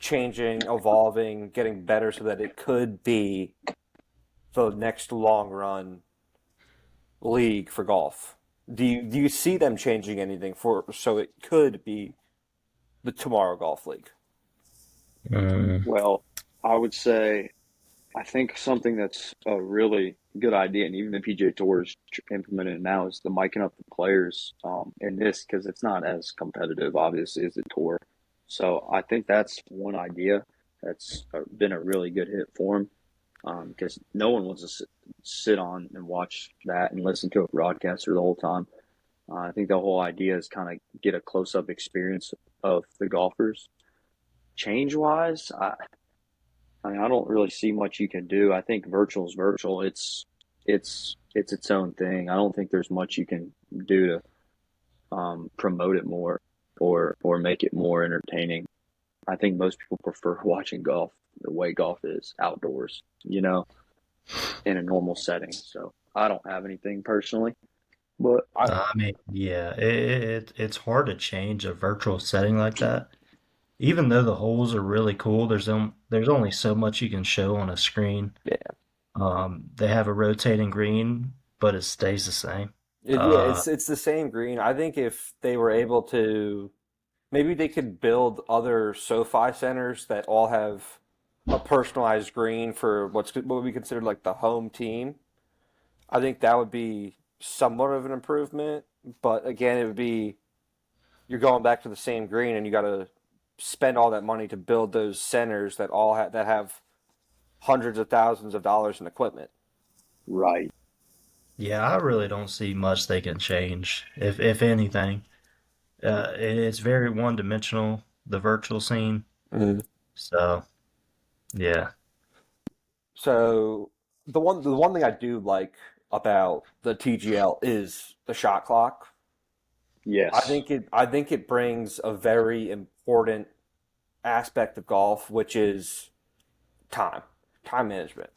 changing, evolving, getting better so that it could be the next long run league for golf? Do you see them changing anything for so it could be the tomorrow golf league?
Mm,
well, I would say I think something that's a really good idea, and even the PGA Tour is implementing it now, is the miking up the players in this because it's not as competitive, obviously, as the tour. So I think that's one idea that's been a really good hit for them because no one wants to sit on and watch that and listen to a broadcaster the whole time. I think the whole idea is kind of get a close up experience of the golfers. Change wise, I mean, I don't really see much you can do. I think virtual is virtual. It's its own thing. I don't think there's much you can do to promote it more or make it more entertaining. I think most people prefer watching golf the way golf is outdoors, in a normal setting. So I don't have anything personally, but
I
I mean, yeah, it's hard to change a virtual setting like that. Even though the holes are really cool, there's only so much you can show on a screen.
yeah.
They have a rotating green, but it stays the same.
Yeah,
Uh,
it's the same green. I think if they were able to, maybe they could build other SoFi centers that all have a personalized green for what we consider like the home team. I think that would be somewhat of an improvement, but again, it would be you're going back to the same green, and you got to spend all that money to build those centers that have hundreds of thousands of dollars in equipment.
right.
yeah, I really don't see much they can change, if anything. It's very one dimensional, the virtual scene.
Mhm.
So yeah.
So the one thing I do like about the TGL is the shot clock.
Yes.
I think it brings a very important aspect of golf, which is time, time management.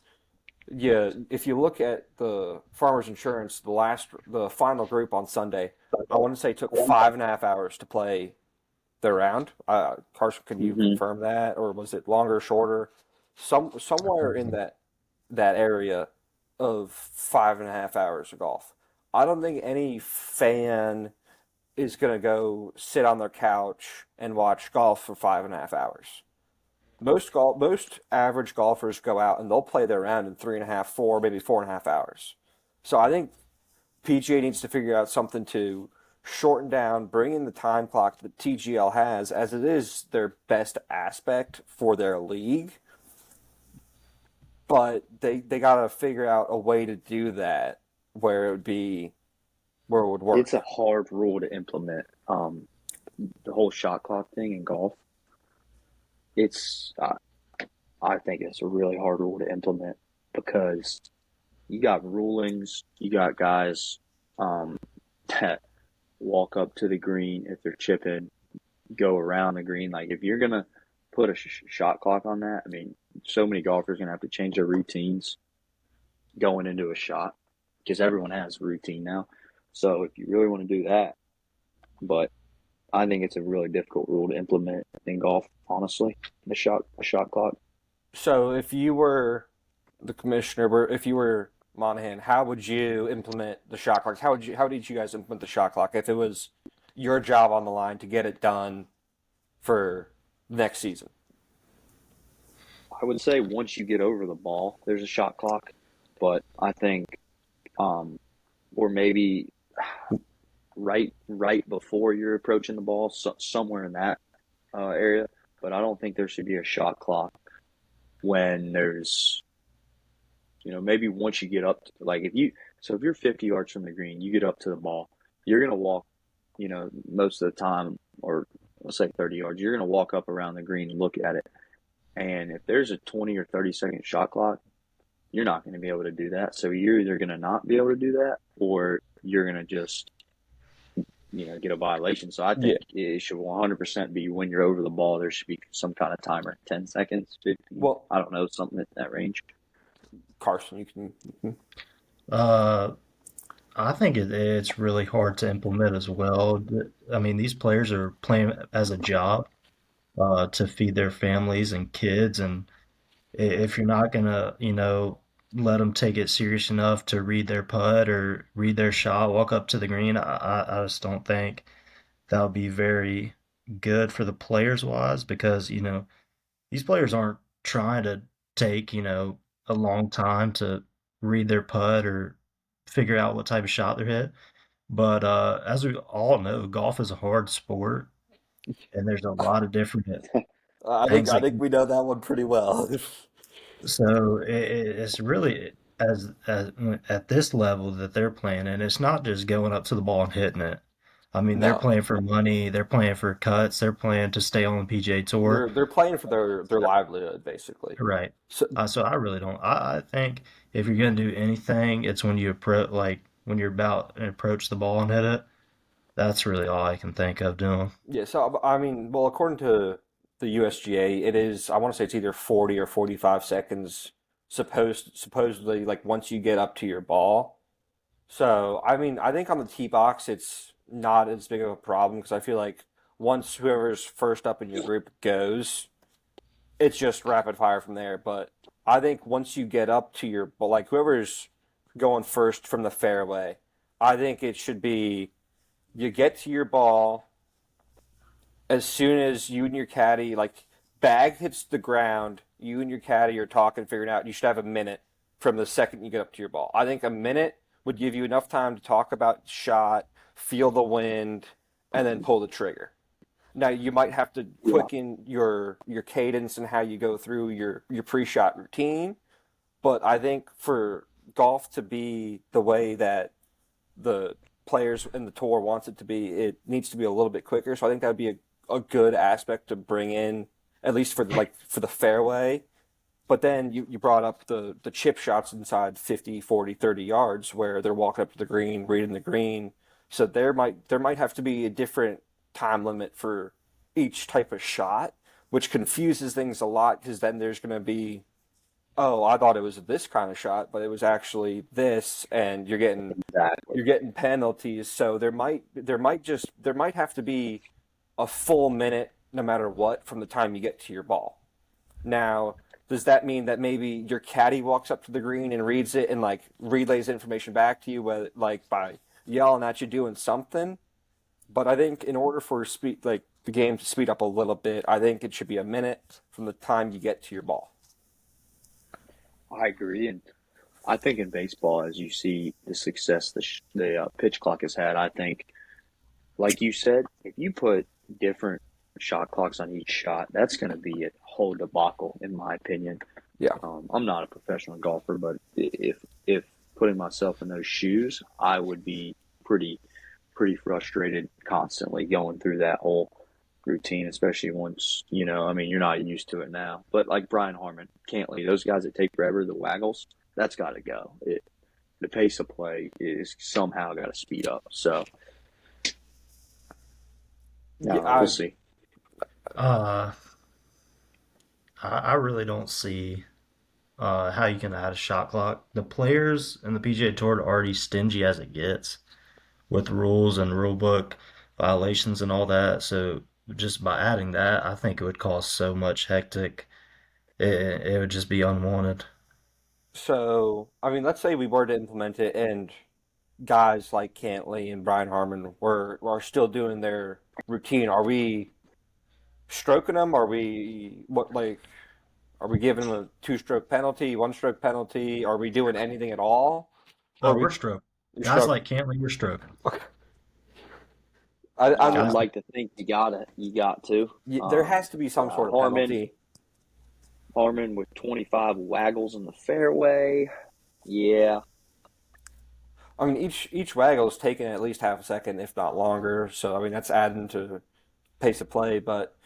Yeah, if you look at the Farmers Insurance, the final group on Sunday, I want to say took 5.5 hours to play their round. Carson, can you
Hmm.
confirm that, or was it longer, shorter? Somewhere in that area of 5.5 hours of golf. I don't think any fan is going to go sit on their couch and watch golf for 5.5 hours. Most average golfers go out and they'll play their round in 3.5, 4, maybe 4.5 hours. So I think PGA needs to figure out something to shorten down, bring in the time clock that TGL has, as it is their best aspect for their league. But they got to figure out a way to do that where it would be where it would
It's a
work.
hard rule to implement. The whole shot clock thing in golf, it's I think it's a really hard rule to implement because you got rulings, you got guys um, that walk up to the green if they're chipping, go around the green. Like if you're gonna put a shot clock on that, I mean, so many golfers are gonna have to change their routines going into a shot because everyone has a routine now. So if you really want to do that, but I think it's a really difficult rule to implement in golf. Honestly, the shot clock.
So if you were the commissioner, if you were Monahan, how would you implement the shot clock? How did you guys implement the shot clock if it was your job on the line to get it done for next season?
I would say once you get over the ball, there's a shot clock, but I think, um, or maybe right before you're approaching the ball, somewhere in that area. But I don't think there should be a shot clock when there's, maybe once you get up, like if you're 50 yards from the green, you get up to the ball, you're gonna walk, most of the time, or let's say 30 yards, you're gonna walk up around the green and look at it. And if there's a 20 or 30-second shot clock, you're not going to be able to do that. So you're either going to not be able to do that, or you're going to just get a violation. So I
Yeah.
think it should 100% be when you're over the ball. There should be some kind of timer, 10 seconds, 15.
Well,
I don't know, something at that range.
Carson, you can.
Uh, I think it's really hard to implement as well. I mean, these players are playing as a job to feed their families and kids, and if you're not gonna, let them take it serious enough to read their putt or read their shot, walk up to the green, I just don't think that would be very good for the players wise because, these players aren't trying to take, a long time to read their putt or figure out what type of shot they're hit. But as we all know, golf is a hard sport, and there's a lot of different
I think
things
I
that
think
can.
we know that one pretty well.
So it's really as at this level that they're playing, and it's not just going up to the ball and hitting it. I mean, they're
No,
playing for money, they're playing for cuts, they're playing to stay on the PGA Tour.
they're playing for their livelihood basically.
Right.
So
So I really don't. I think if you're gonna do anything, it's when you approach, like when you're about to approach the ball and hit it. That's really all I can think of doing.
yeah, so I mean, well, according to the USGA, it is I want to say it's either 40 or 45 seconds supposedly like once you get up to your ball. So, I mean, I think on the tee box, it's not as big of a problem because I feel like once whoever's first up in your group goes, it's just rapid fire from there. But I think once you get up to your, but like whoever's going first from the fairway, I think it should be you get to your ball as soon as you and your caddy, like bag hits the ground, you and your caddy are talking, figuring out you should have a minute from the second you get up to your ball. I think a minute would give you enough time to talk about shot, feel the wind, and then pull the trigger. Now you might have to
Yeah.
quicken your cadence and how you go through your pre-shot routine, but I think for golf to be the way that the players in the tour wants it to be, it needs to be a little bit quicker. So I think that would be a good aspect to bring in, at least for for the fairway. But then you brought up the chip shots inside 50, 40, 30 yards where they're walking up to the green, reading the green. So there might have to be a different time limit for each type of shot, which confuses things a lot because then there's going to be, oh, I thought it was this kind of shot, but it was actually this, and
Exactly.
you're getting penalties. So there might have to be a full minute no matter what from the time you get to your ball. Now, does that mean that maybe your caddy walks up to the green and reads it and like relays information back to you, like by yelling at you doing something? But I think in order for speed, like the game to speed up a little bit, I think it should be a minute from the time you get to your ball.
I agree, and I think in baseball, as you see the success the pitch clock has had, I think, like you said, if you put different shot clocks on each shot, that's going to be a whole debacle, in my opinion.
Yeah.
I'm not a professional golfer, but if putting myself in those shoes, I would be pretty frustrated constantly going through that whole routine, especially once I mean, you're not used to it now. But like Brian Harmon, Cantley, those guys that take forever, the waggles, that's got to go. The pace of play is somehow got to speed up. So
Yeah,
we'll see.
Uh, I really don't see how you can add a shot clock. The players in the PGA Tour are already stingy as it gets with rules and rule book violations and all that. So just by adding that, I think it would cause so much hectic. It would just be unwanted.
so I mean, let's say we were to implement it, and guys like Cantley and Brian Harmon were are still doing their routine. Are we stroking them? Are we what like? Are we giving them a two-stroke penalty, one-stroke penalty? Are we doing anything at all? Or are
Oh,
we
we're stroke.
you
Guys
stroke?
like Cantley, we're stroke.
Okay. I
I'd
mean,
Guys like
like to think you got to.
there has to be some
Yeah,
sort of penalty.
Harmon with 25 waggles in the fairway. Yeah,
I mean, each waggle is taking at least half a second, if not longer. So I mean, that's adding to pace of play. But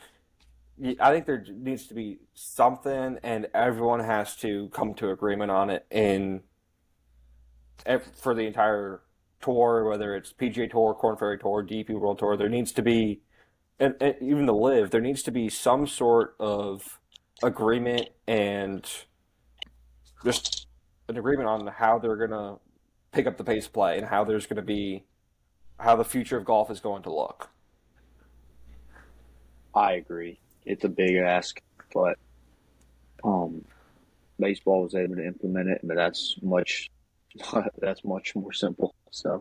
I think there needs to be something, and everyone has to come to agreement on it in for the entire tour, whether it's PGA Tour, Korn Ferry Tour, DP World Tour. There needs to be, and even the Live, there needs to be some sort of agreement and just an agreement on how they're gonna pick up the pace of play and how there's gonna be how the future of golf is going to look.
I agree. It's a big ask, but um, baseball was able to implement it, but that's much more simple. So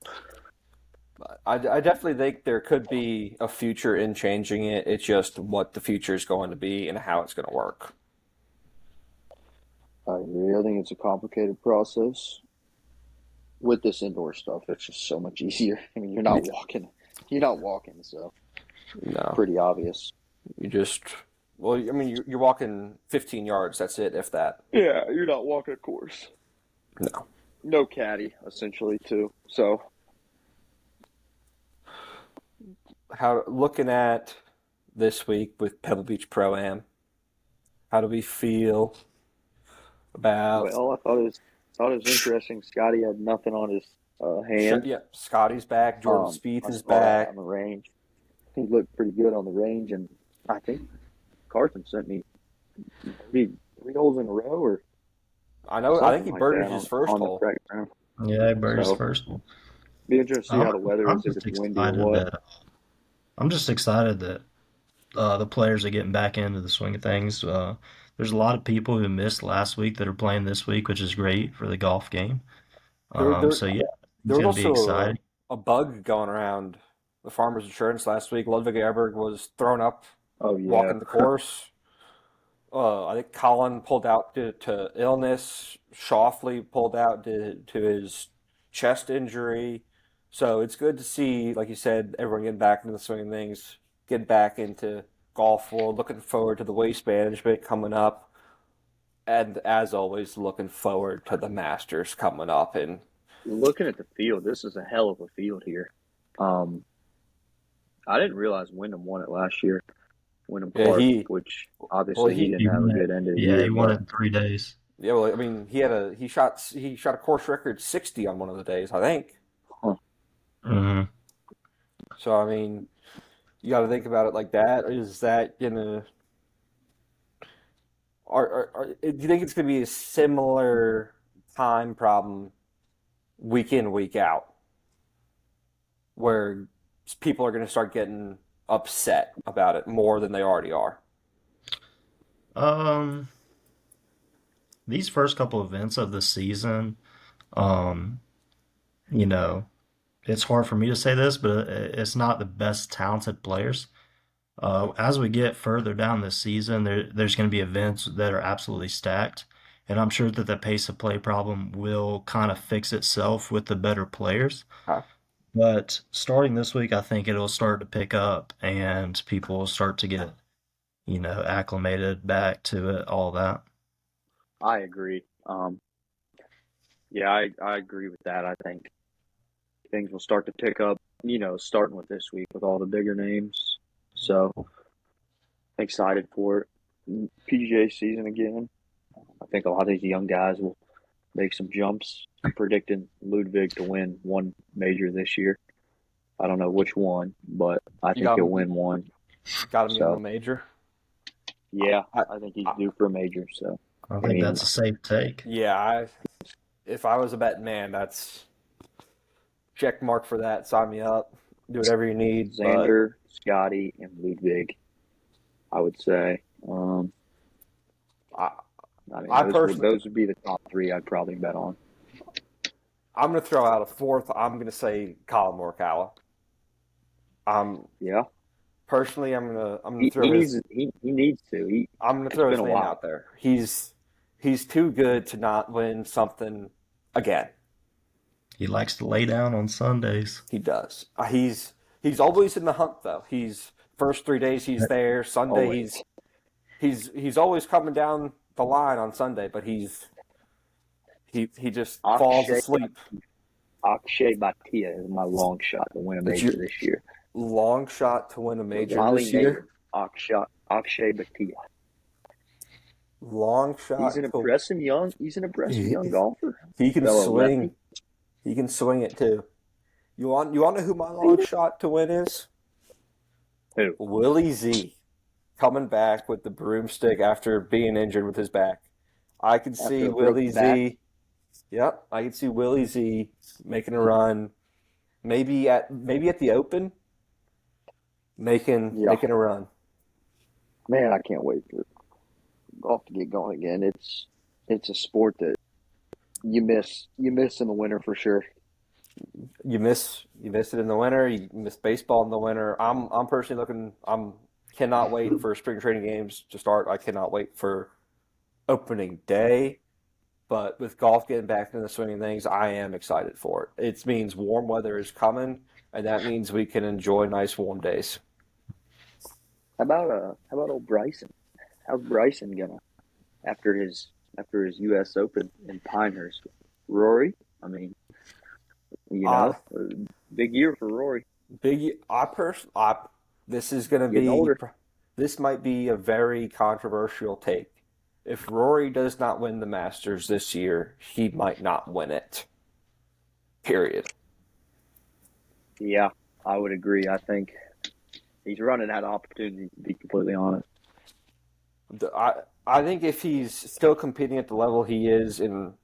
I definitely think there could be a future in changing it. It's just what the future is going to be and how it's going to work.
I agree. I think it's a complicated process with this indoor stuff. It's just so much easier. I mean, you're not walking, so
No,
pretty obvious.
you just well, I mean, you're walking 15 yards. That's it, if that.
Yeah, you're not walking a course.
No.
No caddy, essentially, too. So
How looking at this week with Pebble Beach Pro Am? How do we feel about?
well, I thought it was interesting. Scotty had nothing on his hand.
Yeah, Scotty's back. Jordan Spieth
I
is
saw that on
back.
the range. He looked pretty good on the range, and I think Carson sent me three holes in a row or
I know. I think
something
he
like that
birdied his first
on the
hole.
practice ground.
yeah, Birdie's
So
first.
be interested to see
I'm
how the weather
I'm
is, if
just
it's windy or
excited
what.
that I'm just excited that the players are getting back into the swing of things. There's a lot of people who missed last week that are playing this week, which is great for the golf game.
There,
So yeah,
there
it's
was
going to be
also
exciting.
a bug going around the Farmers Insurance last week. Ludwig Eberg was thrown up
Oh yeah,
walking the course. I think Colin pulled out due to illness. Shoffley pulled out due to his chest injury. So it's good to see, like you said, everyone getting back into the swing of things, getting back into golf world. Looking forward to the waste management coming up, and as always, looking forward to the Masters coming up. And
looking at the field, this is a hell of a field here. Um, I didn't realize Wyndham won it last year. Wyndham
yeah,
Clark, which
well,
obviously he
he,
didn't
He
have a
won it.
good end of the
Yeah,
year,
he won
but
it in 3 days.
yeah, well, I mean, he shot a course record 60 on one of the days, I think.
huh,
Hmm.
So I mean, you got to think about it like that. Is that gonna do you think it's gonna be a similar time problem week in week out, where people are gonna start getting upset about it more than they already are?
Um, these first couple events of the season, um, you know, it's hard for me to say this, but it's not the best talented players. As we get further down this season, there's going to be events that are absolutely stacked, and I'm sure that the pace of play problem will kind of fix itself with the better players.
Huh?
But starting this week, I think it'll start to pick up, and people will start to get, acclimated back to it, all that.
I agree. Yeah, I agree with that. I think things will start to pick up, starting with this week with all the bigger names. So excited for it. PGA season again. I think a lot of these young guys will make some jumps. I'm predicting Ludwig to win one major this year. I don't know which one, but I
You
think
got
he'll
him,
win one.
got him in the
So
major.
yeah,
I,
I think he's
I
due for a major. So
I
I
think
mean,
that's a safe take.
yeah, if I was a betting man, that's check mark for that. Sign me up. Do whatever you need. But
Xander, Scotty, and Ludwig, I would say.
I,
I mean,
I
those would
personally,
those would be the top three I'd probably bet on.
I'm going to throw out a fourth. I'm going to say Colin Morikawa. Um,
Yeah,
personally, I'm gonna
he
throw his
needs he needs to.
I'm gonna
It's
throw
been
his
a
name
while.
out there. He's too good to not win something again.
He likes to lay down on Sundays.
He does. He's always in the hunt though. He's first 3 days he's there. Sunday
Always.
he's always coming down the line on Sunday, but he just falls
Akshay
asleep.
Akshay Bhatia is my long shot to win a
That's
major
your
this year.
long shot to win a
The
major
Raleigh
this year.
native, Akshay Bhatia.
Long
He's
shot
an
to
impressive young. He's an impressive
he,
young golfer.
he can
Fellow
swing.
lefty.
He can swing it too. You want to know who my
See
long
that?
shot to win is?
Who?
Willie Z coming back with the broomstick after being injured with his back. I can
After
see
a
Willie
broken back.
Z. Yep, I can see Willie Z making a run. Maybe at the Open, making
Yeah,
making a run.
man, I can't wait for golf to get going again. It's a sport that you miss in the winter for sure.
You miss it in the winter. You miss baseball in the winter. I'm personally looking. I'm cannot wait for spring training games to start. I cannot wait for opening day. But with golf getting back into the swing of things, I am excited for it. It means warm weather is coming, and that means we can enjoy nice warm days.
How about old Bryson? How's Bryson gonna after his U.S. Open in Pinehurst? Rory, I mean, you
Uh,
know, big year for Rory.
big. This is going to
Getting
be.
older.
This might be a very controversial take. If Rory does not win the Masters this year, he might not win it. Period.
Yeah, I would agree. I think he's running out of opportunities to be completely honest.
I think if he's still competing at the level he is in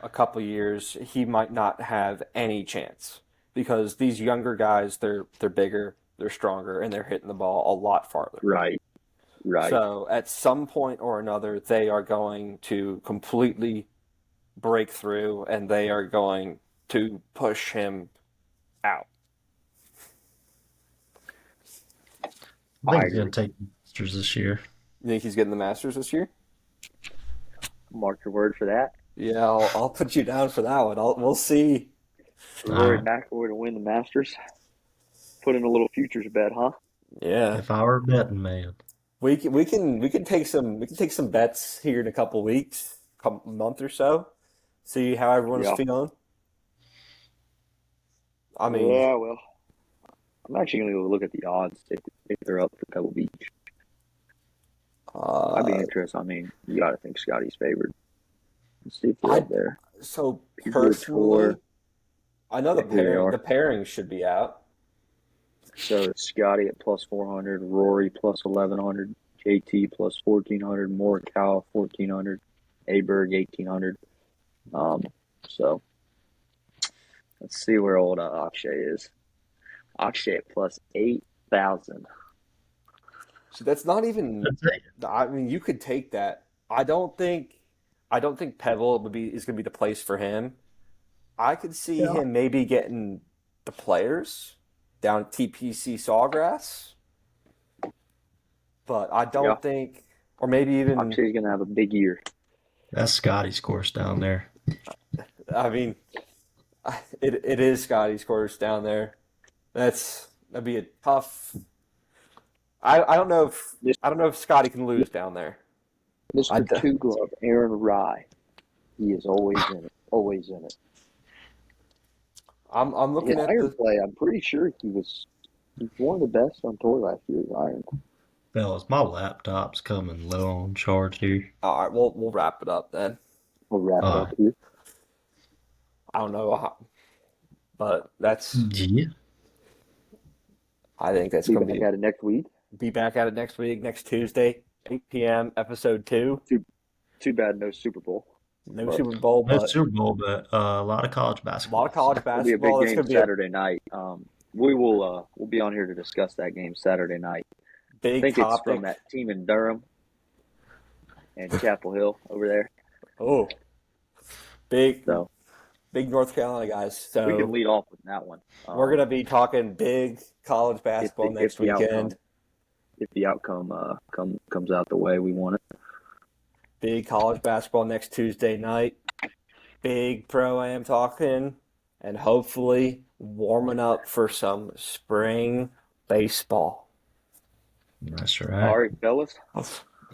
a couple years, he might not have any chance because these younger guys, they're bigger, they're stronger, and they're hitting the ball a lot farther.
Right, right.
So at some point or another, they are going to completely break through, and they are going to push him out.
I
I
think he's
agree.
going to take the Masters this year.
You think he's getting the Masters this year?
Mark your word for that.
Yeah, I'll put you down for that one. We'll see.
All
Rory
right.
McIlroy to win the Masters. Put in a little futures bet, huh?
Yeah,
If I were a betting man,
we can take some bets here in a couple weeks, couple month or so. See how everyone's
Yeah.
feeling. I mean,
Yeah, well, I'm actually going to go look at the odds if they're up for a couple each. I'd be
uh,
interested. I mean, you got to think Scotty's favored. Let's see if they're
I
up there.
so
PGA
personally,
Tour,
I know the
here they
pairing the
are.
pairings should be out.
So Scotty at plus 400, Rory plus 1100, JT plus 1400, Morikawa 1400, Aberg 1800. Um, so let's see where old Akshay is. Akshay at plus 8,000.
So that's not even.
I'd say
I mean, you could take that. I don't think Pebble is going to be the place for him. I could see
yeah.
him maybe getting the players down at TPC Sawgrass, but I
Yeah,
don't think, or maybe even,
Akshay's gonna have a big year.
That's Scotty's course down there.
I mean, it is Scotty's course down there. That'd be a tough. I don't know if Scotty can lose down there. I,
Mr. Two Glove, Aaron Rye. He is always in it. Always in it.
I'm
His
looking at
iron
the.
play, I'm pretty sure he's one of the best on tour last year. His iron.
Fellas, my laptop's coming low on charge here.
All right, we'll wrap it up then.
We'll wrap it
Uh,
up here.
I don't know, but that's.
yeah.
I think that's
Be
going to
back at it next week.
be back at it next week, next Tuesday, 8 p.m. episode 2.
Too bad no Super Bowl.
No
But
Super Bowl,
No
but
Super Bowl, but a lot of college
a lot
basketball.
of college
it'll be a big
basketball. That's
game
going to be a
Saturday night. We'll be on here to discuss that game Saturday night. I
big
think it's
topic.
from that team in Durham and Chapel Hill over there.
Oh, big
So
big North Carolina guys.
we can
So
lead off with that one.
we're going to be talking big college basketball next weekend.
If the outcome comes out the way we want it.
Big college basketball next Tuesday night. Big pro-am talking, and hopefully warming up for some spring baseball.
That's
All
right.
right, fellas.
All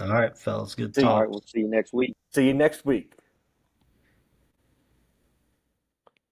right, fellas. Good
See,
All
talk.
right, we'll see you next week.
see you next week.